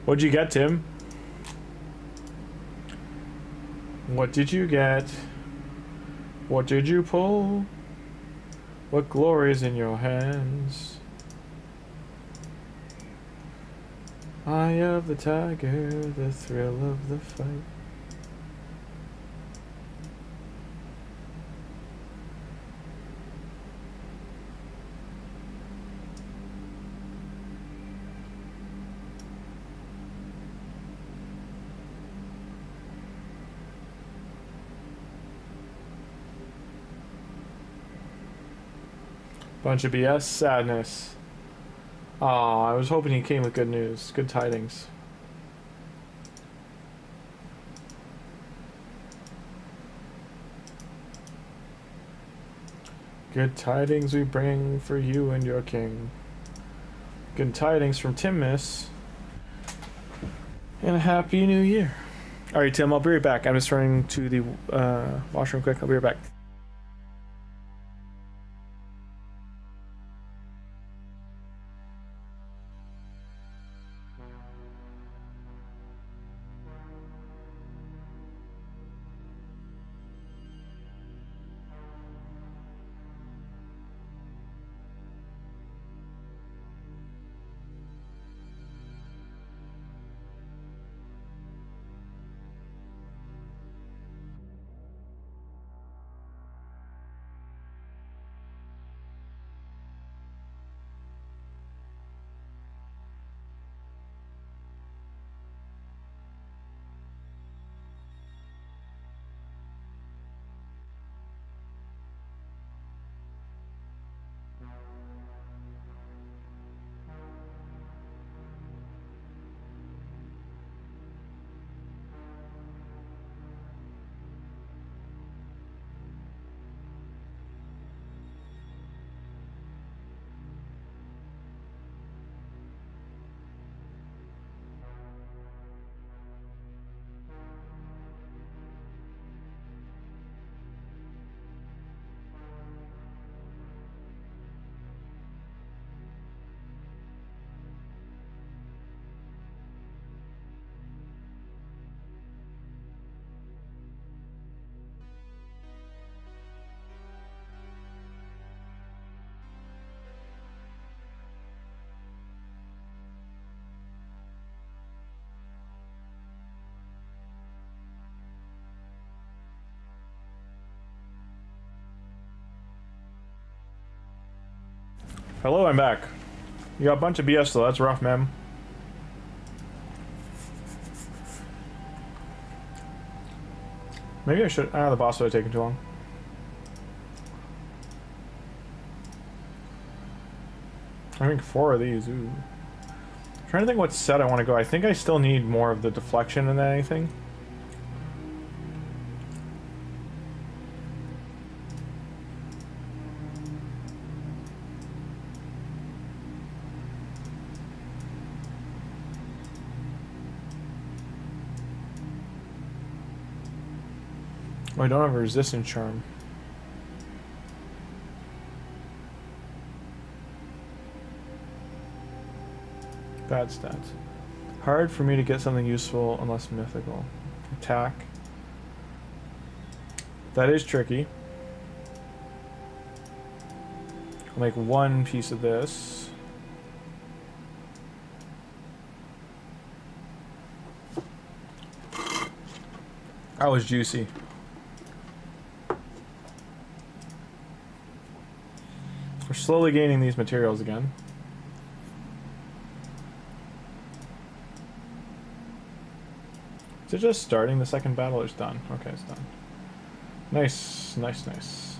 What'd you get, Tim? What did you get? What did you pull? What glory's in your hands? Eye of the tiger, the thrill of the fight. Bunch of BS. Sadness. Aw, I was hoping he came with good news. Good tidings. Good tidings we bring for you and your king. Good tidings from Timmis. And a happy new year. Alright, Tim, I'll be right back. I'm just running to the washroom quick. I'll be right back. Hello, I'm back. You got a bunch of BS though, that's rough, man. Maybe I should... the boss would have taken too long. I think 4 of these. Ooh. I'm trying to think what set I want to go. I think I still need more of the deflection than anything. Oh, I don't have a resistance charm. Bad stats. Hard for me to get something useful unless mythical. Attack. That is tricky. I'll make 1 piece of this. That was juicy. We're slowly gaining these materials again. Is it just starting the second battle or it's done? Okay, it's done. Nice, nice, nice.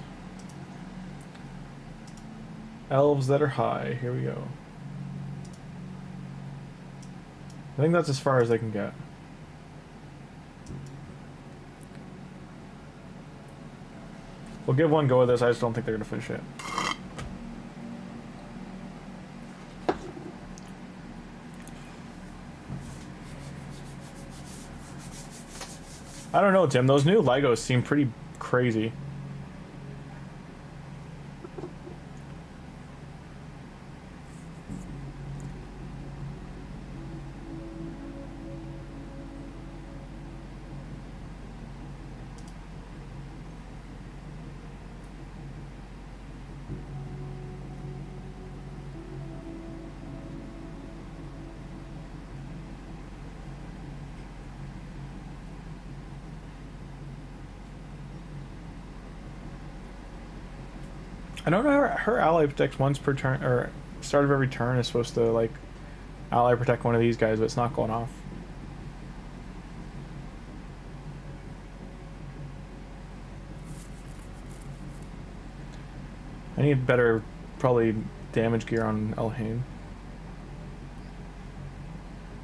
Elves that are high. Here we go. I think that's as far as they can get. We'll give one go with this. I just don't think they're going to finish it. I don't know, Tim. Those new Legos seem pretty crazy. I don't know how her ally protects once per turn, or start of every turn is supposed to, like, ally protect one of these guys, but it's not going off. I need better, probably, damage gear on Elhain.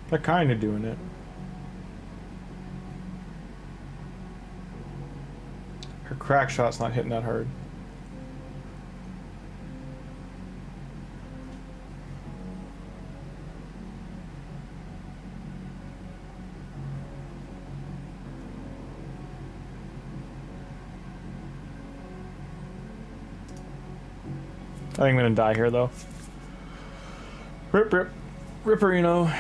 They're kind of doing it. Her crack shot's not hitting that hard. I think I'm gonna die here, though. Rip, rip. Ripperino.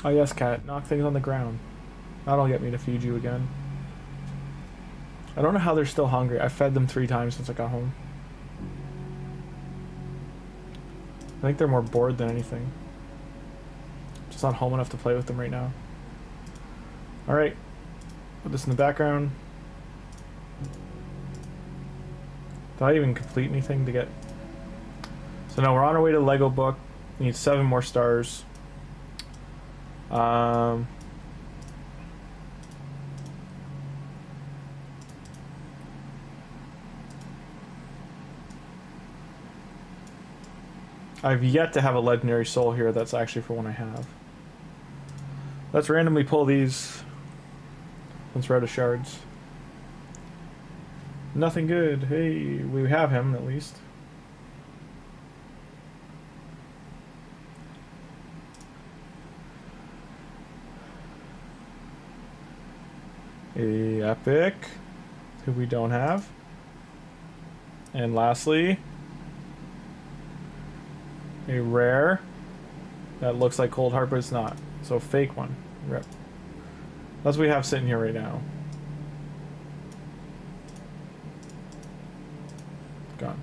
Oh yes, cat. Knock things on the ground. That'll get me to feed you again. I don't know how they're still hungry. I fed them 3 times since I got home. I think they're more bored than anything. Just not home enough to play with them right now. Alright. Put this in the background. Did I even complete anything to get... So now we're on our way to Lego book. We need 7 more stars. I've yet to have a legendary soul here that's actually for one I have. Let's randomly pull these since we're out of shards. Nothing good. Hey, we have him at least. A epic, who we don't have. And lastly, a rare that looks like Cold Heart, but it's not. So fake one. Rip. That's what we have sitting here right now. Gone.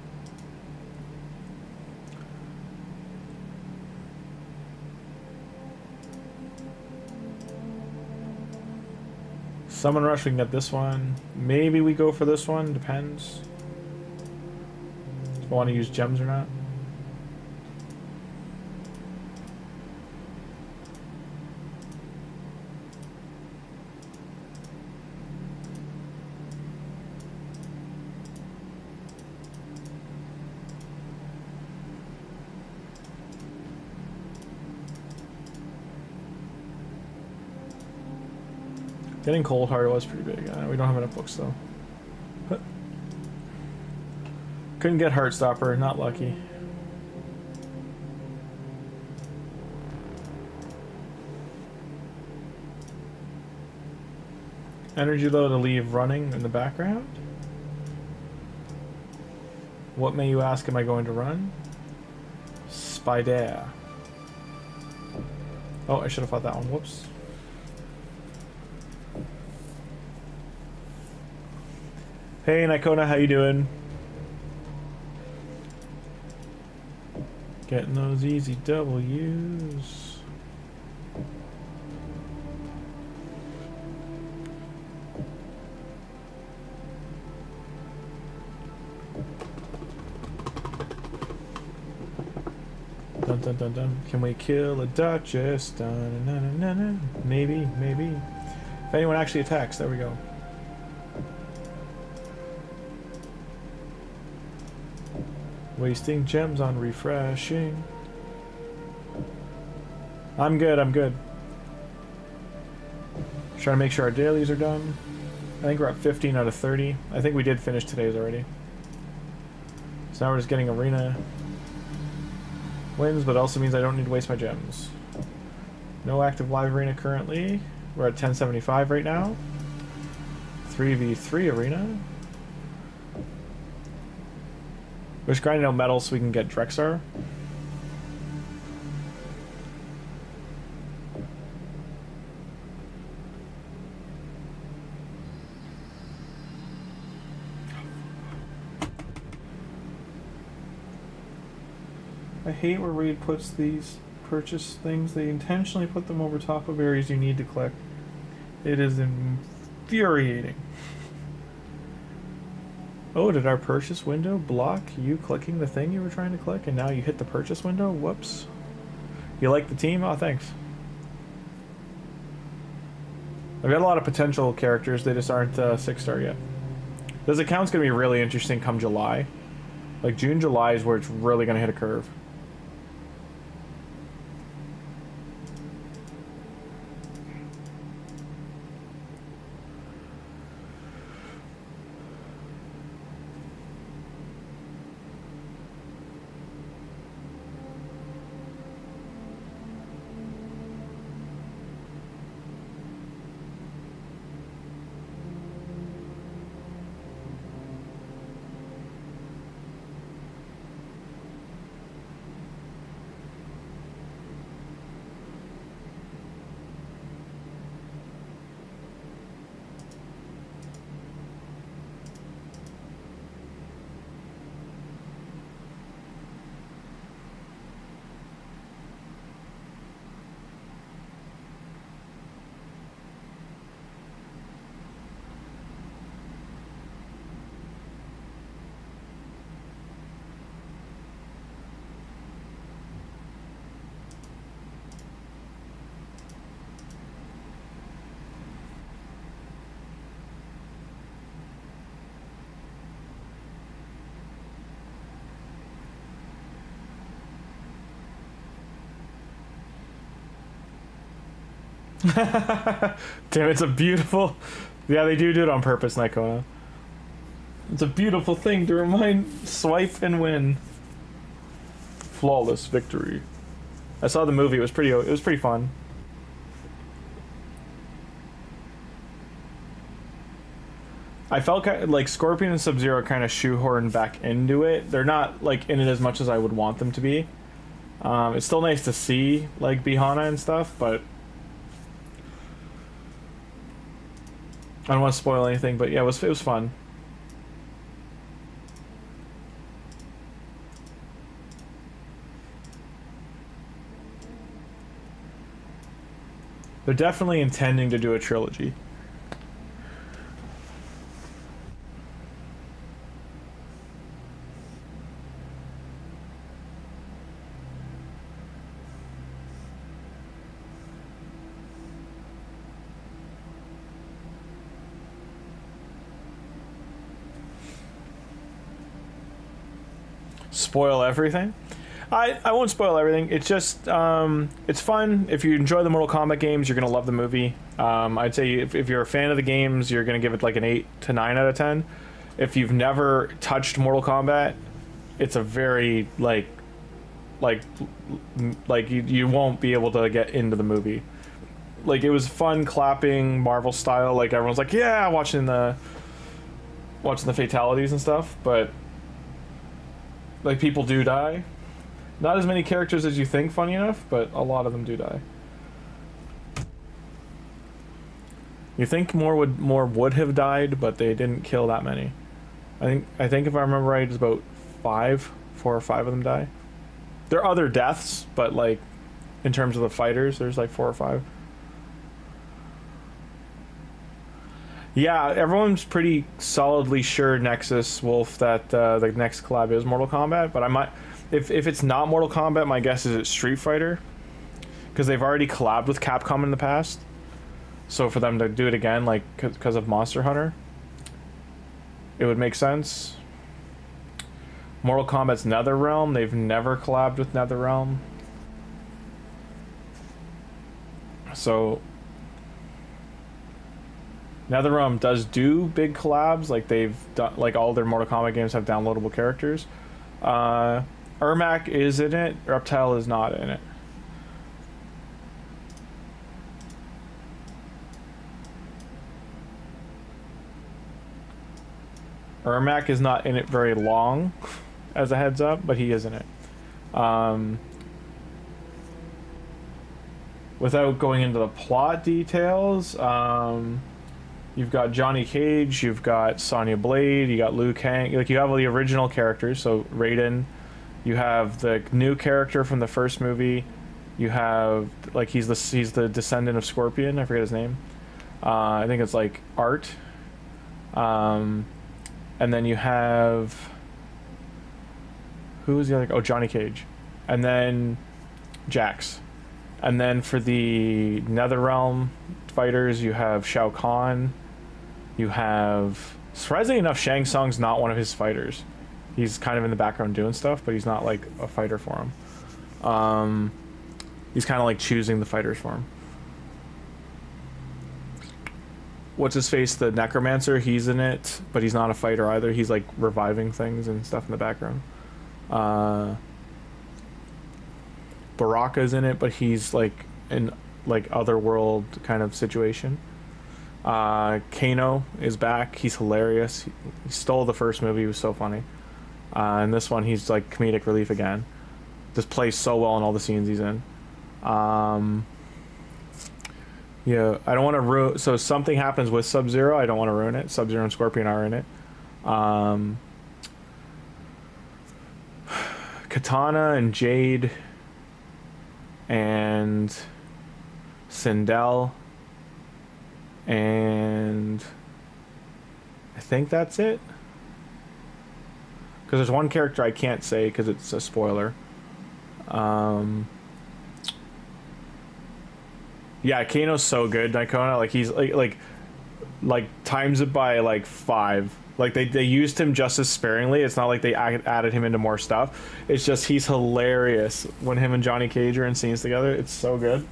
Summon Rush, we can get this one. Maybe we go for this one, depends. If I want to use gems or not. Getting Cold Heart was pretty big. We don't have enough books though. Couldn't get Heartstopper, not lucky. Energy low to leave running in the background. What may you ask am I going to run? Spider. Oh, I should have fought that one. Whoops. Hey, Nikona, how you doing? Getting those easy W's. Dun dun dun dun. Can we kill a Duchess? Dun, dun, dun, dun, dun. Maybe, maybe. If anyone actually attacks, there we go. Wasting gems on refreshing. I'm good, I'm good. Just trying to make sure our dailies are done. I think we're at 15 out of 30. I think we did finish today's already. So now we're just getting arena wins, but also means I don't need to waste my gems. No active live arena currently. We're at 1075 right now. 3v3 arena. We're just grinding out metal so we can get Drexar. I hate where Raid puts these purchase things. They intentionally put them over top of areas you need to click. It is infuriating. Oh, did our purchase window block you clicking the thing you were trying to click and now you hit the purchase window? Whoops. You like the team? Oh, thanks. I've got a lot of potential characters, they just aren't 6-star yet. This account's going to be really interesting come July. Like June, July is where it's really going to hit a curve. Damn, it's a beautiful... Yeah, they do it on purpose, Nikona. It's a beautiful thing to remind swipe and win. Flawless victory. I saw the movie, it was pretty fun. I felt like Scorpion and Sub-Zero kind of shoehorned back into it. They're not like in it as much as I would want them to be. It's still nice to see like Bihana and stuff, but I don't want to spoil anything, but yeah, it was fun. They're definitely intending to do a trilogy. Spoil everything? I won't spoil everything. It's just it's fun. If you enjoy the Mortal Kombat games, you're gonna love the movie. I'd say if you're a fan of the games, you're gonna give it like an 8 to 9 out of 10. If you've never touched Mortal Kombat, it's a very like you won't be able to get into the movie. Like, it was fun clapping Marvel style, like everyone's like, yeah, watching the fatalities and stuff, but like people do die. Not as many characters as you think, funny enough, but a lot of them do die. You think more would have died, but they didn't kill that many. I think if I remember right, it's about 4 or 5 of them die. There are other deaths, but like in terms of the fighters, there's like 4 or 5. Yeah, everyone's pretty solidly sure, Nexus Wolf, that the next collab is Mortal Kombat, but I might, if it's not Mortal Kombat, my guess is it's Street Fighter, because they've already collabed with Capcom in the past. So for them to do it again, like because of Monster Hunter, it would make sense. Mortal Kombat's NetherRealm, they've never collabed with NetherRealm. So NetherRealm does do big collabs, like they've done, like all their Mortal Kombat games have downloadable characters. Ermac is in it, Reptile is not in it. Ermac is not in it very long, as a heads up, but he is in it. Without going into the plot details, you've got Johnny Cage, you've got Sonya Blade, you got Liu Kang. Like, you have all the original characters, so Raiden. You have the new character from the first movie. You have, like, he's the descendant of Scorpion. I forget his name. I think it's like Art. And then you have, who was the other? Oh, Johnny Cage. And then Jax. And then for the NetherRealm fighters, you have Shao Kahn. You have, surprisingly enough, Shang Tsung's not one of his fighters. He's kind of in the background doing stuff, but he's not like a fighter for him. He's kind of like choosing the fighters for him. What's his face? The Necromancer, he's in it, but he's not a fighter either. He's like reviving things and stuff in the background. Baraka's in it, but he's like in like otherworld kind of situation. Kano is back. He's hilarious. He stole the first movie. He was so funny. And this one, he's like comedic relief again. Just plays so well in all the scenes he's in. Yeah, I don't want to ruin. So something happens with Sub-Zero. I don't want to ruin it. Sub-Zero and Scorpion are in it. Katana and Jade and Sindel, and I think that's it. Because there's one character I can't say because it's a spoiler. Yeah, Kano's so good, Nikona. Like, he's like times it by like 5. Like, they used him just as sparingly. It's not like they added him into more stuff. It's just he's hilarious when him and Johnny Cage are in scenes together. It's so good.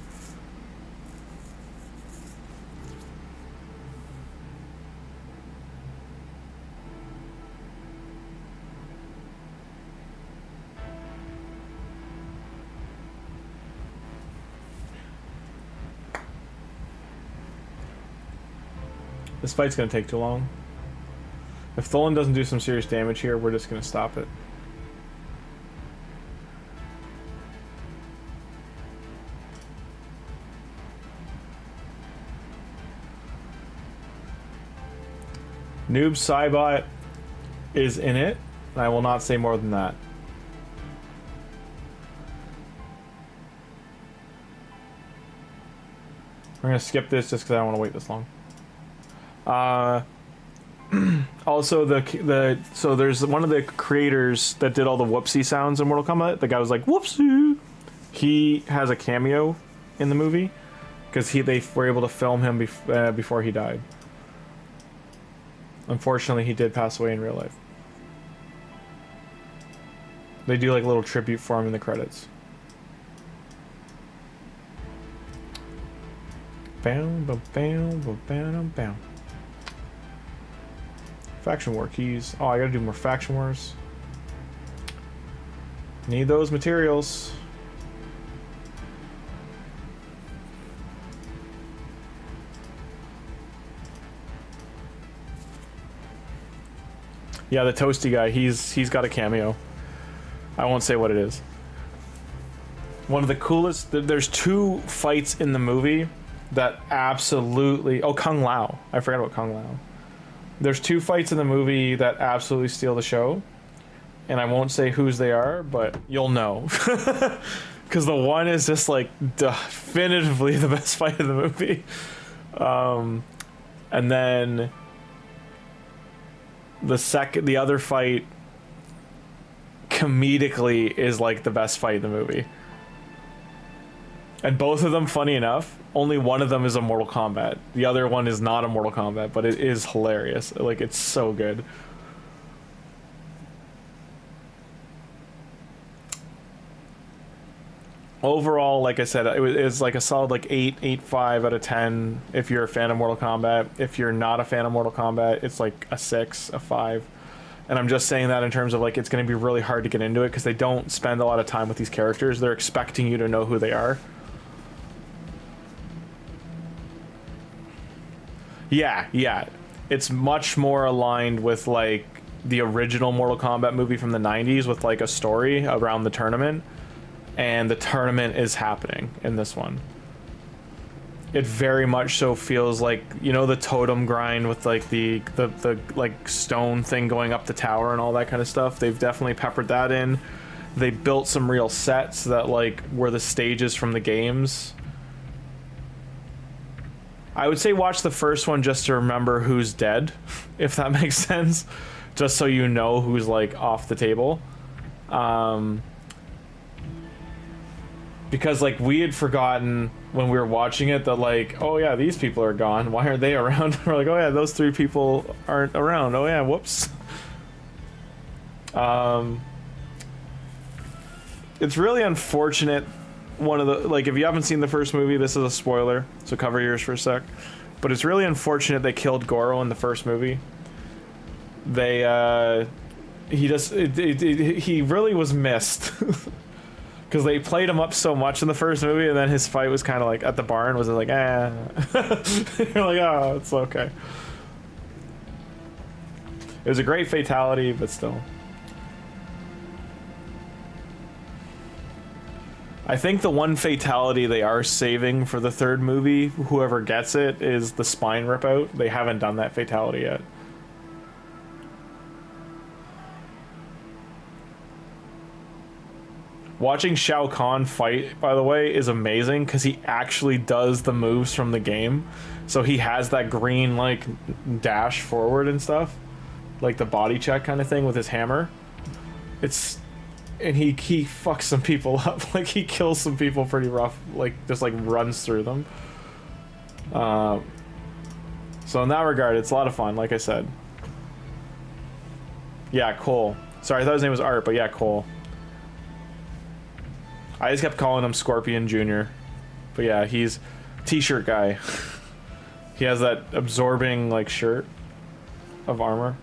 This fight's gonna take too long. If Tholen doesn't do some serious damage here, we're just gonna stop it. Noob Saibot is in it, and I will not say more than that. We're gonna skip this just because I don't want to wait this long. Also, so there's one of the creators that did all the whoopsie sounds in Mortal Kombat. The guy was like, whoopsie. He has a cameo in the movie because they were able to film him before he died. Unfortunately, he did pass away in real life. They do like a little tribute for him in the credits. bam, bam, bam, bam, bam, bam. Faction war keys. Oh, I gotta do more faction wars. Need those materials. Yeah, the toasty guy, he's got a cameo. I won't say what it is. One of the coolest, there's two fights in the movie that absolutely, oh, Kung Lao. I forgot about Kung Lao. There's two fights in the movie that absolutely steal the show. And I won't say whose they are, but you'll know. Because the one is just like definitively the best fight of the movie. And then the other fight comedically is like the best fight in the movie. And both of them, funny enough, only one of them is a Mortal Kombat. The other one is not a Mortal Kombat, but it is hilarious. Like, it's so good. Overall, like I said, it's like a solid like 8.5 out of 10 if you're a fan of Mortal Kombat. If you're not a fan of Mortal Kombat, it's like a 6, a 5. And I'm just saying that in terms of like it's going to be really hard to get into it because they don't spend a lot of time with these characters. They're expecting you to know who they are. Yeah. It's much more aligned with like the original Mortal Kombat movie from the 90s with like a story around the tournament. And the tournament is happening in this one. It very much so feels like, you know, the totem grind with like the like stone thing going up the tower and all that kind of stuff. They've definitely peppered that in. They built some real sets that like were the stages from the games. I would say watch the first one just to remember who's dead, if that makes sense. Just so you know who's like off the table. Because like we had forgotten when we were watching it that like, oh yeah, these people are gone. Why aren't they around? We're like, oh yeah, those 3 people aren't around. Oh yeah, whoops. It's really unfortunate. One of the, like, if you haven't seen the first movie, this is a spoiler, so cover your ears for a sec. But it's really unfortunate they killed Goro in the first movie. They he really was missed. Because they played him up so much in the first movie, and then his fight was kind of like at the barn was like, eh. You're like, oh, it's okay. It was a great fatality, but still. I think the one fatality they are saving for the third movie, whoever gets it, is the spine rip out. They haven't done that fatality yet. Watching Shao Kahn fight, by the way, is amazing because he actually does the moves from the game. So he has that green, like, dash forward and stuff. Like the body check kind of thing with his hammer. It's... And he fucks some people up. Like, he kills some people pretty rough. Like, just, like, runs through them. So in that regard, it's a lot of fun, like I said. Yeah, Cole. Sorry, I thought his name was Art, but yeah, Cole. I just kept calling him Scorpion Jr. But yeah, he's t-shirt guy. He has that absorbing, like, shirt of armor.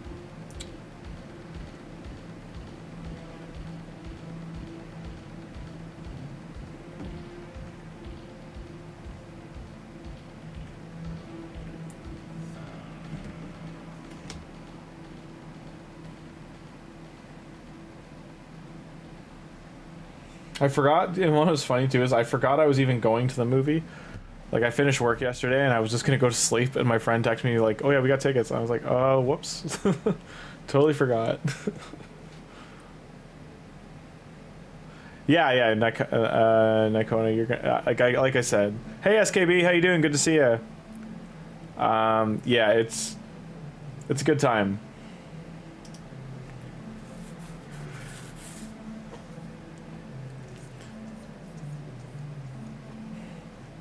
I forgot, and what was funny too is I forgot I was even going to the movie. Like, I finished work yesterday and I was just gonna go to sleep, and my friend texted me like, oh yeah, we got tickets. And I was like, oh, whoops. Totally forgot. yeah, Nikona, you're gonna, like I said. Hey SKB, how you doing? Good to see you. Yeah, it's a good time.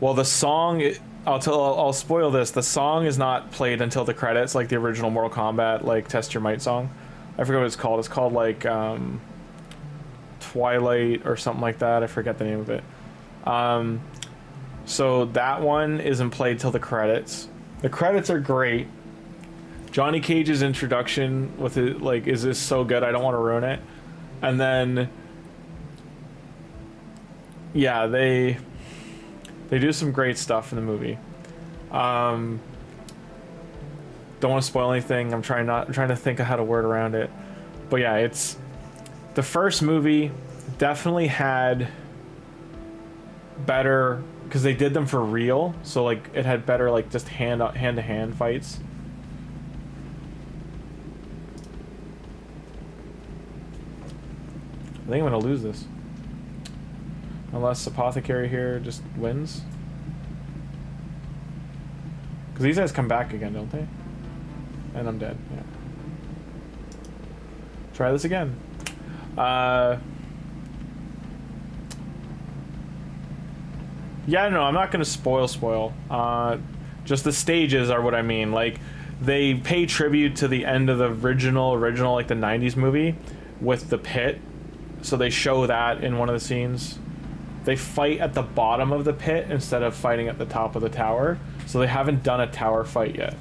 Well, the song, I'll spoil this. The song is not played until the credits, like the original Mortal Kombat, like Test Your Might song. I forget what it's called. It's called like Twilight or something like that. I forget the name of it. So that one isn't played till the credits. The credits are great. Johnny Cage's introduction with it, like, is this so good? I don't want to ruin it. And then, yeah, they do some great stuff in the movie. Don't want to spoil anything. I'm trying to think of how to word around it. But yeah, it's the first movie definitely had better, because they did them for real. So like it had better like just hand to hand fights. I think I'm gonna lose this. Unless Apothecary here just wins. Because these guys come back again, don't they? And I'm dead, yeah. Try this again. Yeah, no, I'm not gonna spoil. Just the stages are what I mean. Like, they pay tribute to the end of the original, like the 90s movie with the pit. So they show that in one of the scenes. They fight at the bottom of the pit instead of fighting at the top of the tower. So they haven't done a tower fight yet.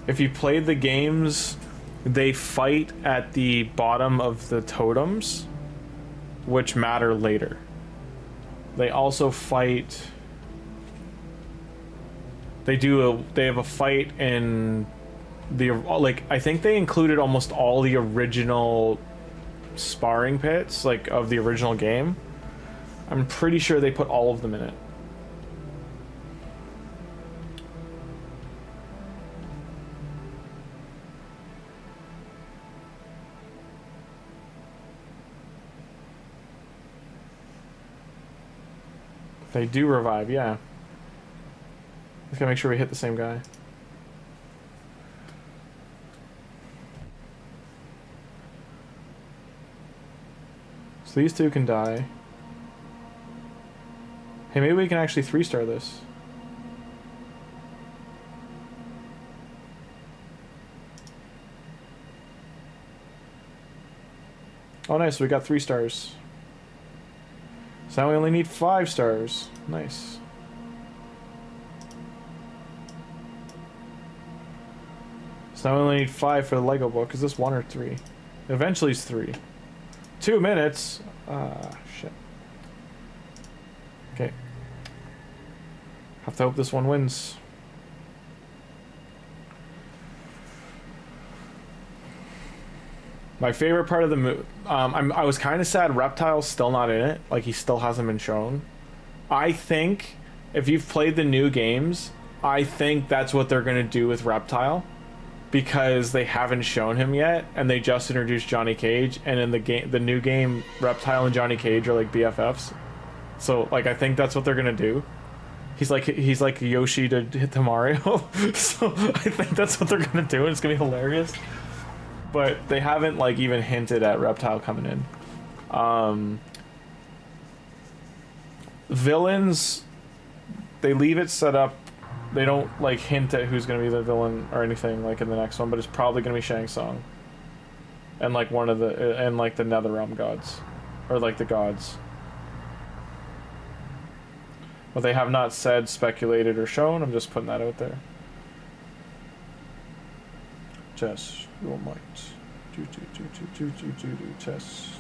If you played the games, they fight at the bottom of the totems, which matter later. They also fight... They have a fight in the... Like, I think they included almost all the original sparring pits, like, of the original game. I'm pretty sure they put all of them in it. They do revive, yeah. Just gotta make sure we hit the same guy. So these two can die. Hey, maybe we can actually 3-star this. Oh nice, we got 3 stars. So now we only need 5 stars. Nice. So now we only need 5 for the Lego book. Is this 1 or 3? Eventually it's 3. 2 minutes. Ah, shit. Okay. Have to hope this one wins. My favorite part of the movie, I was kind of sad Reptile's still not in it. Like, he still hasn't been shown. I think, if you've played the new games, I think that's what they're going to do with Reptile. Because they haven't shown him yet, and they just introduced Johnny Cage, and in the new game, Reptile and Johnny Cage are like BFFs. So, like, I think that's what they're going to do. He's like Yoshi to Mario. So, I think that's what they're going to do, and it's going to be hilarious. But they haven't, like, even hinted at Reptile coming in. Villains, they leave it set up. They don't, like, hint at who's going to be the villain or anything, like, in the next one. But it's probably going to be Shang Tsung. And, like, one of the... And, like, the Netherrealm gods. Or, like, the gods. But they have not said, speculated, or shown. I'm just putting that out there. Test your might. Test.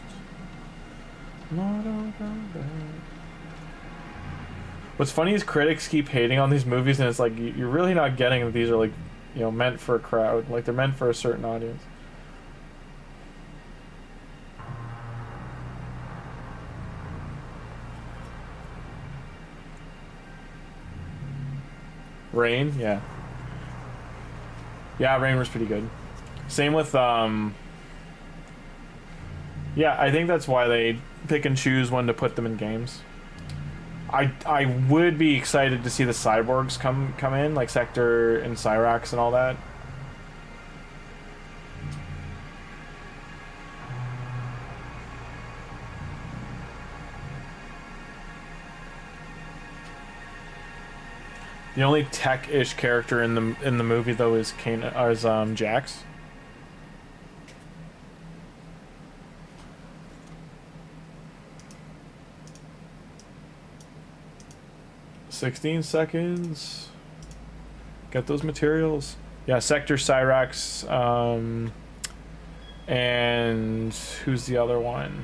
What's funny is critics keep hating on these movies, and it's like you're really not getting that these are, like, you know, meant for a crowd. Like, they're meant for a certain audience. Rain, yeah. Yeah, Rain was pretty good. Same with, yeah, I think that's why they pick and choose when to put them in games. I would be excited to see the cyborgs come in, like Sector and Cyrax and all that. The only tech-ish character in the movie though is Jax. $16 seconds. Get those materials. Yeah, Sector Cyrax. And who's the other one?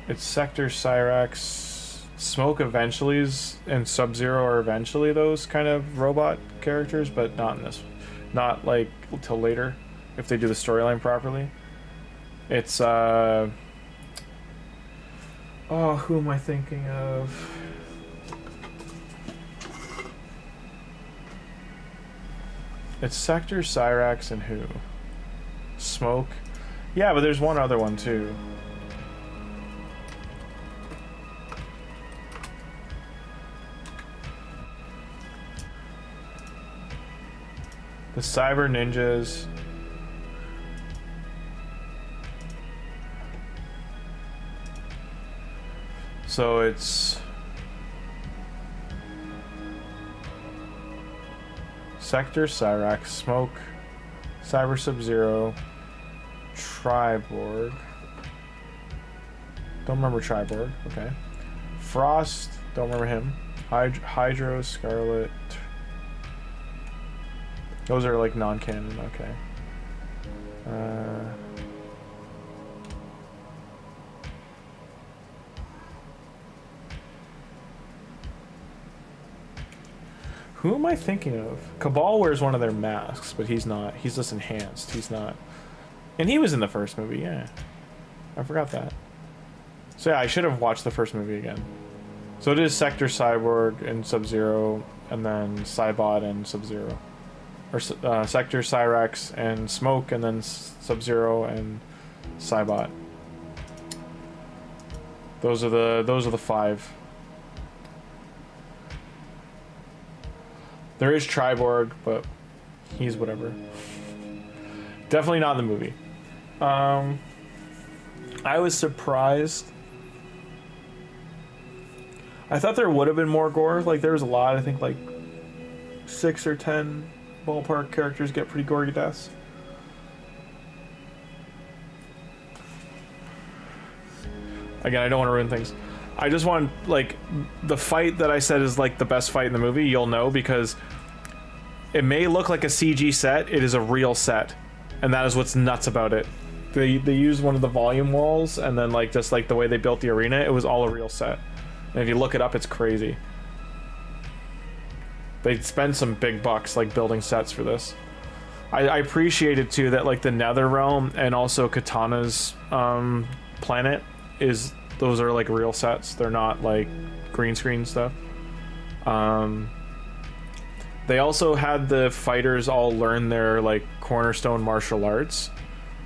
It's Sector Cyrax. Smoke eventually's and Sub-Zero are eventually those kind of robot characters, but not in this. Not like till later if they do the storyline properly. It's oh, who am I thinking of? It's Sector Cyrax and who? Smoke. Yeah, but there's one other one too. The Cyber Ninjas. So it's Sector Cyrax, Smoke, Cyber Sub-Zero, Triborg. Don't remember Triborg. Okay. Frost. Don't remember him. Hydro, Scarlet. Those are like non-canon. Okay. Who am I thinking of? Cabal wears one of their masks, but he's not. He's just enhanced. He's not. And he was in the first movie, yeah. I forgot that. So yeah, I should have watched the first movie again. So it is Sector Cyborg and Sub-Zero, and then Cybot and Sub-Zero. Or Sector Cyrax and Smoke, and then Sub-Zero and Cybot. Those are the 5. There is Triborg, but he's whatever. Definitely not in the movie. I was surprised. I thought there would have been more gore. Like, there was a lot. I think like 6 or 10 ballpark characters get pretty gory deaths. Again, I don't want to ruin things. I just want, like, the fight that I said is like the best fight in the movie, you'll know, because it may look like a CG set, it is a real set. And that is what's nuts about it. They used one of the volume walls, and then like just like the way they built the arena, it was all a real set. And if you look it up, it's crazy. They spend some big bucks like building sets for this. I appreciated too that like the Netherrealm and also Katana's planet is, those are like real sets. They're not like green screen stuff. They also had the fighters all learn their like cornerstone martial arts,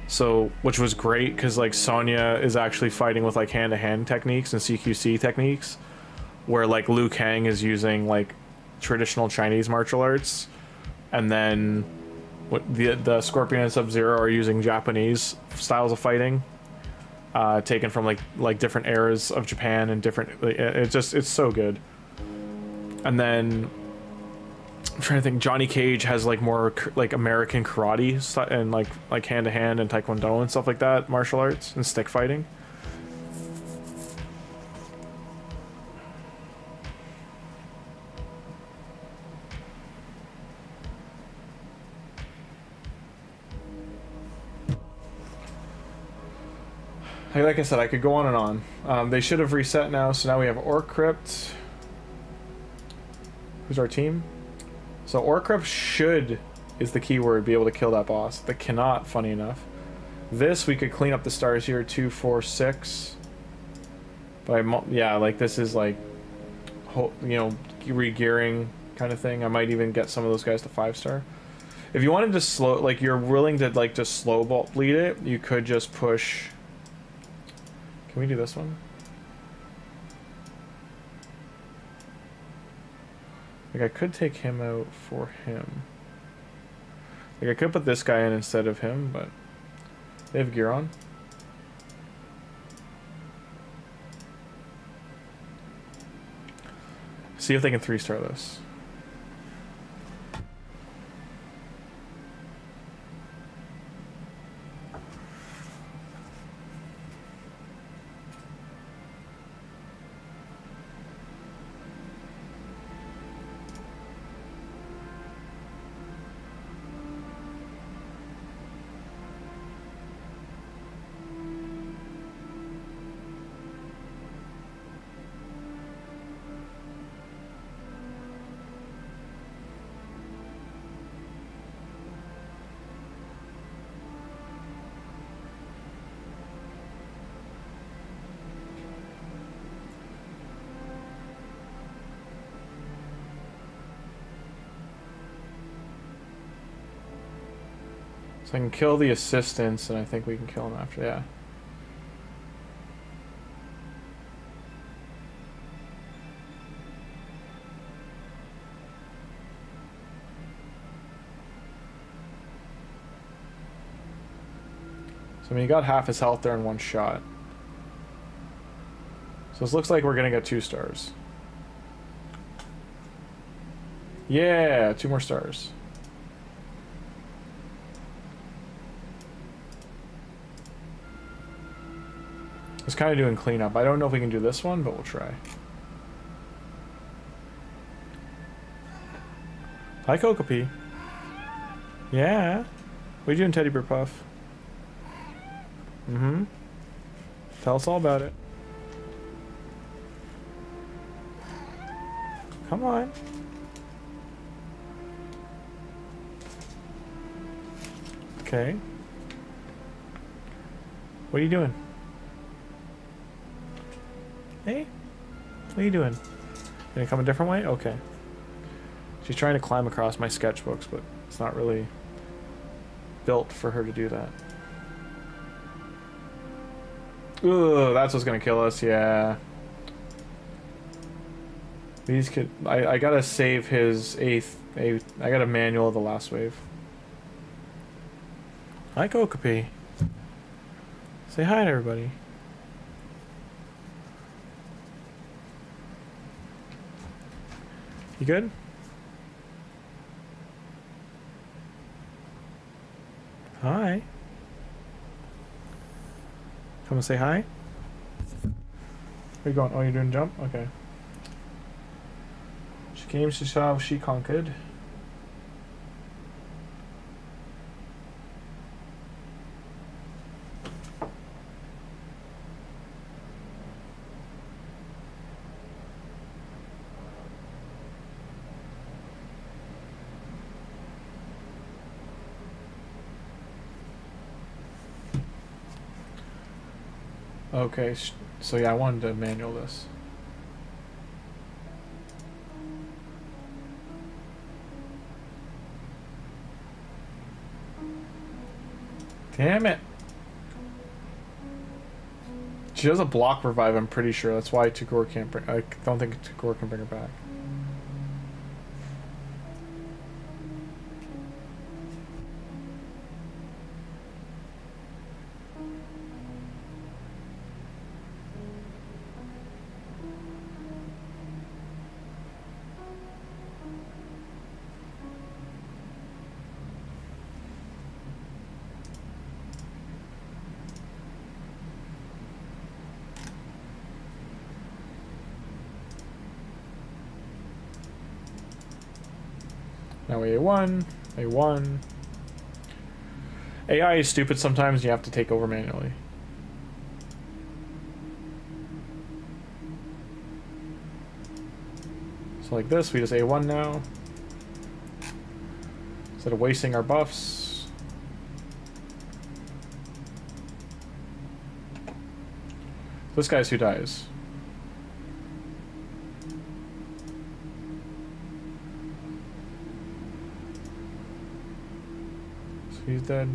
so which was great because like Sonya is actually fighting with like hand-to-hand techniques and CQC techniques, where like Liu Kang is using like traditional Chinese martial arts, and then what the Scorpion and Sub-Zero are using Japanese styles of fighting, taken from like different eras of Japan and different. It's so good. And then I'm trying to think. Johnny Cage has like more like American karate and like hand to hand and taekwondo and stuff like that, martial arts and stick fighting. Like I said, I could go on and on. They should have reset now, so now we have Orc Crypt. Who's our team? So Orc Crypt should, is the keyword, be able to kill that boss. They cannot, funny enough. This, we could clean up the stars here, 2, 4, 6. But yeah, like this is like, you know, re-gearing kind of thing. I might even get some of those guys to 5-star. If you wanted to slow, like you're willing to like just slow bleed it, you could just push. Can we do this one? Like I could take him out for him. Like I could put this guy in instead of him, but they have gear on. See if they can 3-star this. So I can kill the assistants, and I think we can kill them after, yeah. So I mean, he got half his health there in one shot. So this looks like we're gonna get 2 stars. Yeah, 2 more stars. It's kind of doing cleanup. I don't know if we can do this one, but we'll try. Hi, Kokopee. Yeah. What are you doing, Teddy Bear Puff? Mm-hmm. Tell us all about it. Come on. Okay. What are you doing? Hey? What are you doing? Gonna come a different way? Okay. She's trying to climb across my sketchbooks, but it's not really built for her to do that. Ugh, that's what's gonna kill us, yeah. These could... I gotta save his 8th... I gotta manual the last wave. Hi, Kokopee. Say hi to everybody. You good? Hi. Come and say hi. Where you going? Oh, you're doing jump? Okay. She came, she saw, she conquered. Okay, so yeah, I wanted to manual this. Damn it! She does a block revive, I'm pretty sure. That's why Tagoar can't bring... I don't think Tagoar can bring her back. Now we A1, A1. AI is stupid sometimes, you have to take over manually. So like this, we just A1 now. Instead of wasting our buffs. This guy's who dies. He's dead.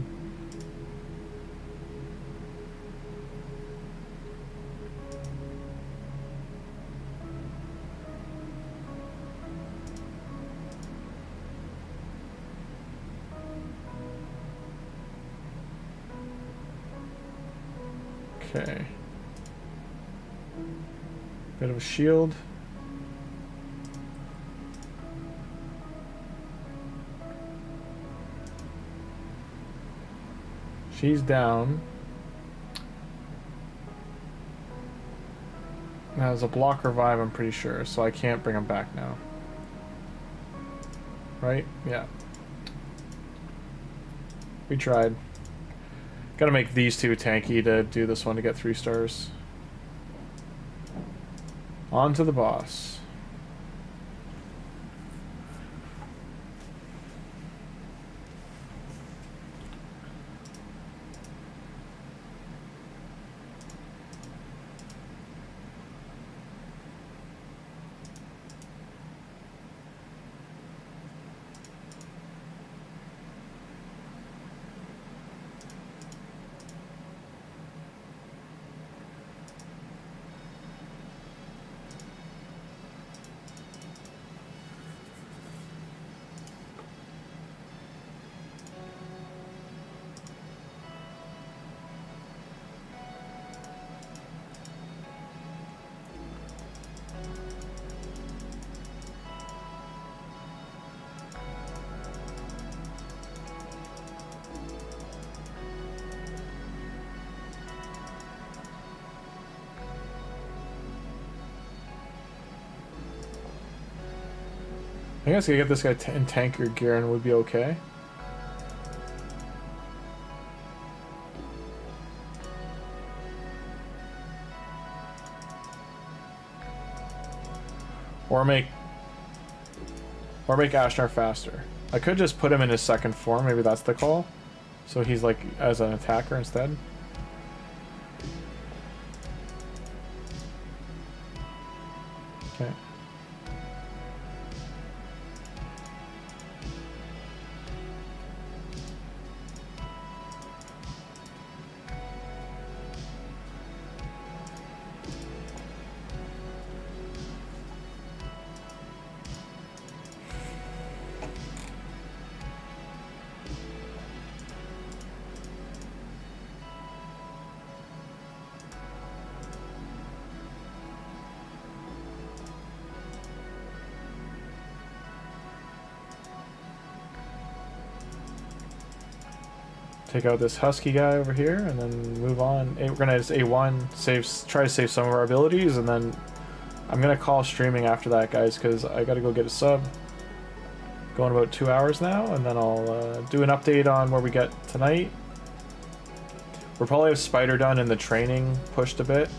Okay. Bit of a shield. She's down. Now there's a block revive, I'm pretty sure, so I can't bring him back now. Right? Yeah. We tried. Gotta make these 2 tanky to do this one to get 3 stars. On to the boss. I guess I could get this guy in tanker gear and would be okay. Or make Ashnar faster. I could just put him in his second form, maybe that's the call. So he's like as an attacker instead. Okay. Take out this husky guy over here, and then move on. We're gonna just A1, try to save some of our abilities, and then I'm gonna call streaming after that, guys, because I gotta go get a sub. Going about 2 hours now, and then I'll do an update on where we get tonight. We'll probably have Spider done and the training pushed a bit.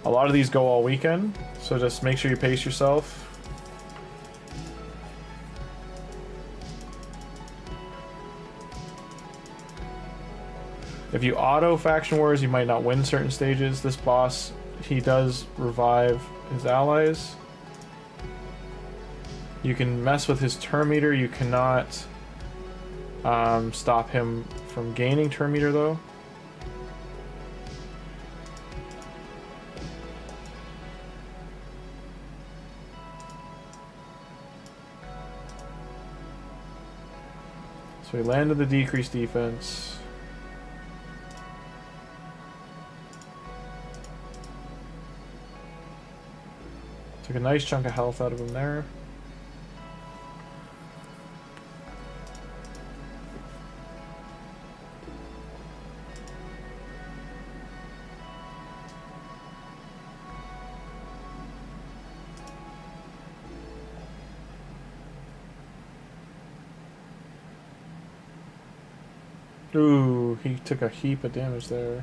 A lot of these go all weekend, so just make sure you pace yourself. If you auto Faction Wars, you might not win certain stages. This boss, he does revive his allies. You can mess with his turn meter. You cannot stop him from gaining turn meter, though. So we landed the decreased defense. Took a nice chunk of health out of him there. Ooh, he took a heap of damage there.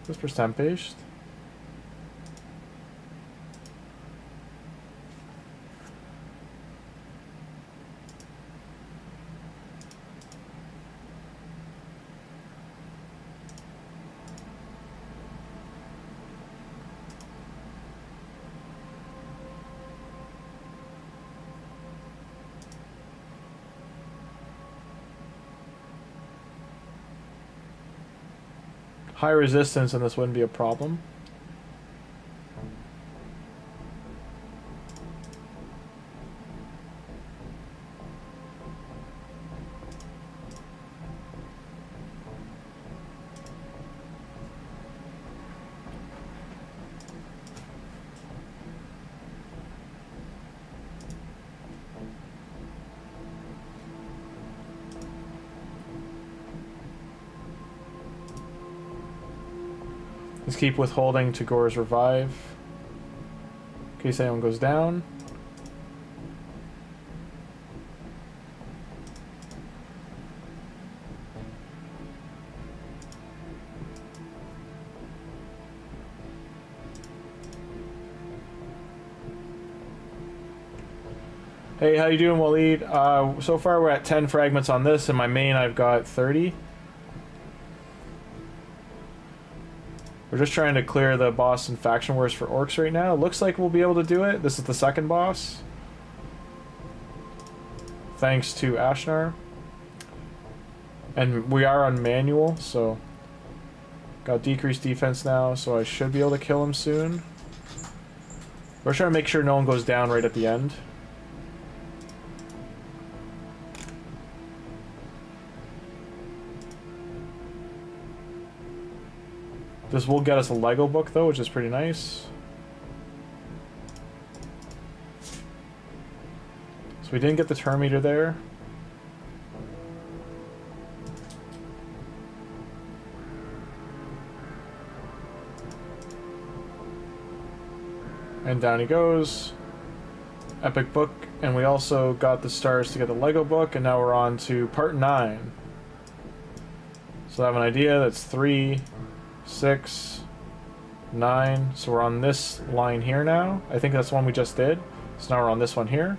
This percent based. High resistance, and this wouldn't be a problem. Let's keep withholding Tagoar's revive in case anyone goes down. Hey, how you doing, Waleed? So far we're at 10 fragments on this. In my main I've got 30. We're just trying to clear the boss and faction wars for orcs right now. Looks like we'll be able to do it. This is the second boss. Thanks to Ashnar. And we are on manual, so... Got decreased defense now, so I should be able to kill him soon. We're trying to make sure no one goes down right at the end. This will get us a Lego book, though, which is pretty nice. So we didn't get the turn meter there. and down he goes. Epic book, and we also got the stars to get the Lego book, and now we're on to part 9. So I have an idea. That's 3, 6, 9. So we're on this line here now. I think that's the one we just did. So now we're on this one here.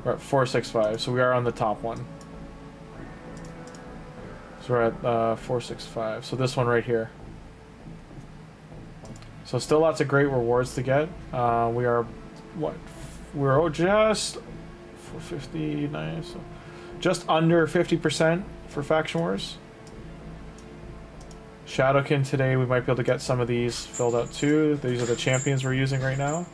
We're at 4, 6, 5. So we are on the top one. So we're at 4, 6, 5. So this one right here. So still lots of great rewards to get. We are, what? We're just 459, so just under 50% for Faction Wars. Shadowkin today, we might be able to get some of these filled out too. These are the champions we're using right now.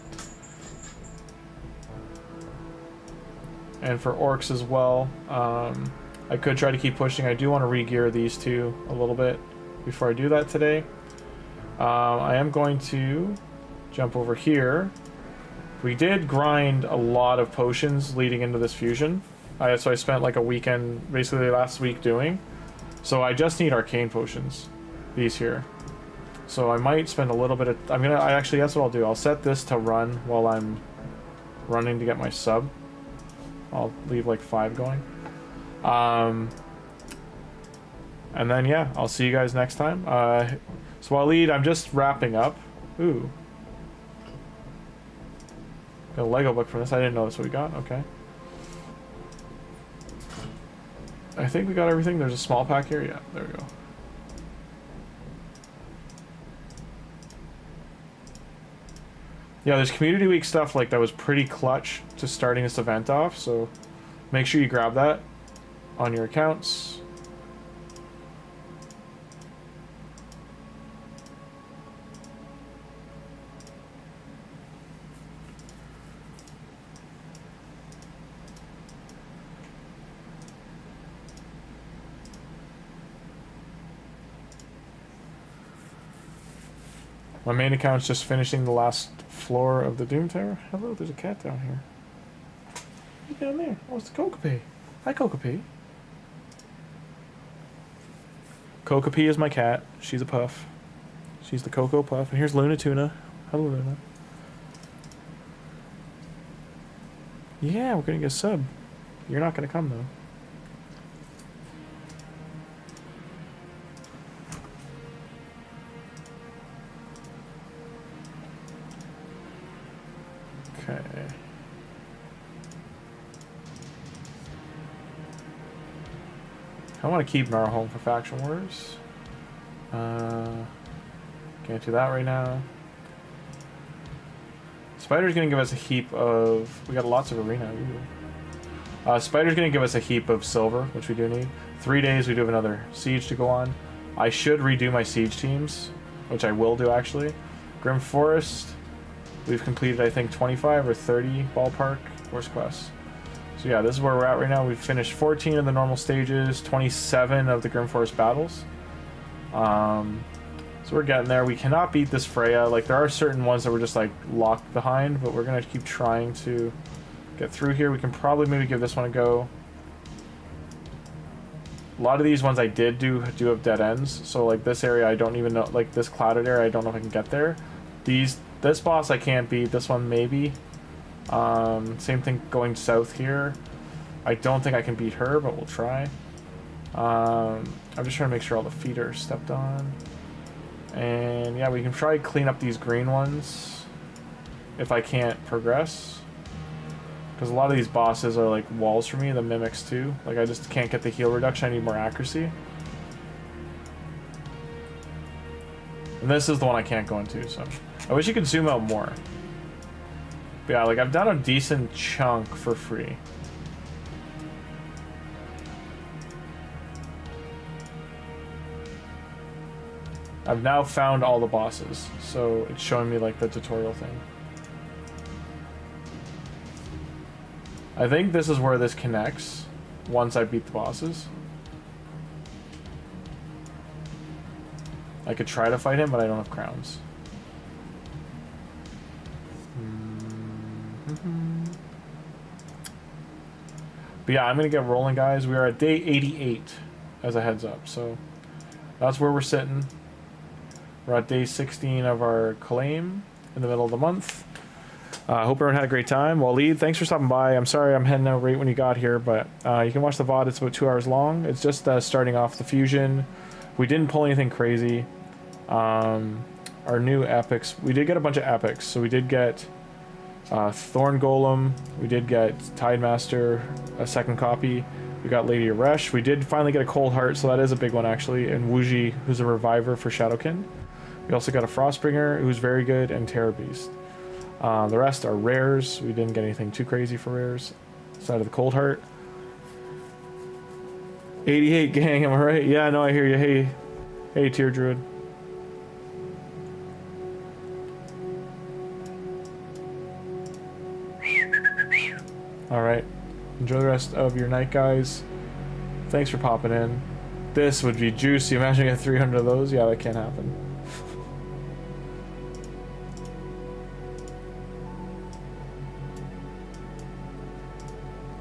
And for orcs as well, I could try to keep pushing. I do want to re-gear these two a little bit before I do that today. I am going to jump over here. We did grind a lot of potions leading into this fusion. So I spent like a weekend, basically last week, doing. So I just need arcane potions, these here. So I might spend a little bit of. Actually, that's what I'll do. I'll set this to run while I'm running to get my sub. I'll leave like 5 going. And then yeah, I'll see you guys next time. So Waleed, I'm just wrapping up. Ooh. Got a Lego book from this. I didn't know that's what we got. Okay. I think we got everything. There's a small pack here. Yeah, there we go. Yeah, there's community week stuff like that was pretty clutch to starting this event off. So make sure you grab that on your accounts. My main account's just finishing the last floor of the Doom Tower. Hello, there's a cat down here. Who's down there? Oh, it's the Kokopee. Hi, Kokopee. Kokopee is my cat. She's a puff. She's the Cocoa Puff. And here's Luna Tuna. Hello, Luna. Yeah, we're gonna get a sub. You're not gonna come, though. Okay. I want to keep Nara home for Faction Wars. Can't do that right now. Spider's gonna give us a heap of. We got lots of arena. Spider's gonna give us a heap of silver, which we do need. 3 days, we do have another siege to go on. I should redo my siege teams, which I will do actually. Grim Forest. We've completed, I think, 25 or 30 ballpark force quests. So yeah, this is where we're at right now. We've finished 14 of the normal stages, 27 of the Grim Forest battles. So we're getting there. We cannot beat this Freya. Like, there are certain ones that we're just, like, locked behind, but we're going to keep trying to get through here. We can probably maybe give this one a go. A lot of these ones I did do have dead ends. So, like, this area, I don't even know. Like, this clouded area, I don't know if I can get there. This boss I can't beat. This one maybe. Same thing going south here. I don't think I can beat her, but we'll try. I'm just trying to make sure all the feet are stepped on. And yeah, we can try clean up these green ones if I can't progress. Because a lot of these bosses are like walls for me, the mimics too. Like, I just can't get the heal reduction. I need more accuracy. And this is the one I can't go into, so I wish you could zoom out more. But yeah, like, I've done a decent chunk for free. I've now found all the bosses, so it's showing me like the tutorial thing. I think this is where this connects once I beat the bosses. I could try to fight him, but I don't have crowns. But yeah, I'm gonna get rolling, guys. We are at day 88 as a heads up, so that's where we're sitting. We're at day 16 of our claim in the middle of the month. Hope everyone had a great time. Waleed, thanks for stopping by. I'm sorry I'm heading out right when you got here, but you can watch the VOD. It's about 2 hours long. It's just starting off the fusion. We didn't pull anything crazy. Our new epics. We did get a bunch of epics. So we did get Thorn Golem. We did get Tidemaster, a second copy. We got Lady Aresh. We did finally get a Cold Heart, so that is a big one actually. And Wuji, who's a reviver for Shadowkin. We also got a Frostbringer, who's very good, and Terror Beast. The rest are rares. We didn't get anything too crazy for rares. Side of the Cold Heart. 88 gang, am I right? Yeah, no, I hear you. Hey, Tear Druid. Alright. Enjoy the rest of your night, guys. Thanks for popping in. This would be juicy. Imagine getting 300 of those. Yeah, that can't happen.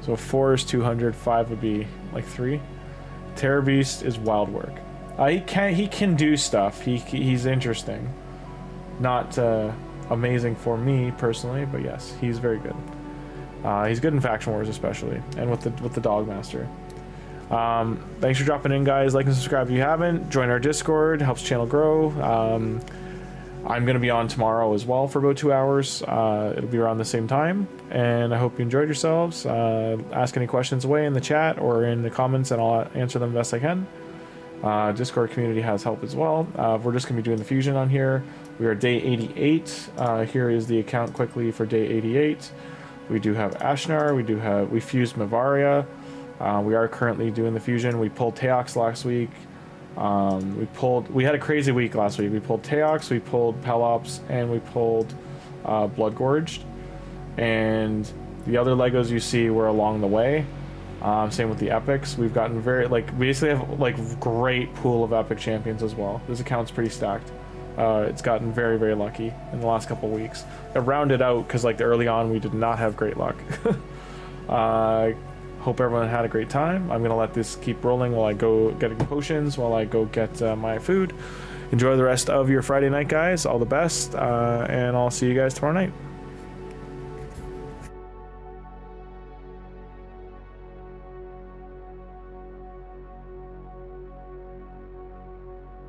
So 4 is 200, 5 would be like 3. Terror Beast is wild work. He can do stuff. He's interesting. Not amazing for me personally, but yes, he's very good. He's good in Faction Wars especially, and with the Dog Master. Thanks for dropping in, guys. Like and subscribe if you haven't. Join our Discord, helps channel grow. I'm going to be on tomorrow as well for about 2 hours. It'll be around the same time, and I hope you enjoyed yourselves. Ask any questions away in the chat or in the comments, and I'll answer them best I can. Discord community has help as well. We're just going to be doing the fusion on here. We are day 88. Here is the account quickly for day 88. We do have Ashnar. We fused MAVARA. We are currently doing the fusion. We pulled TEOX last week. We had a crazy week last week. We pulled TEOX, we pulled PELOPS, and we pulled Blood Gorged. And the other Legos you see were along the way. Same with the epics. We've gotten we basically have great pool of epic champions as well. This account's pretty stacked. It's gotten very, very lucky in the last couple of weeks. It rounded out because early on we did not have great luck. Hope everyone had a great time. I'm gonna let this keep rolling while I go getting potions, while I go get my food. Enjoy the rest of your Friday night, guys. All the best, and I'll see you guys tomorrow night.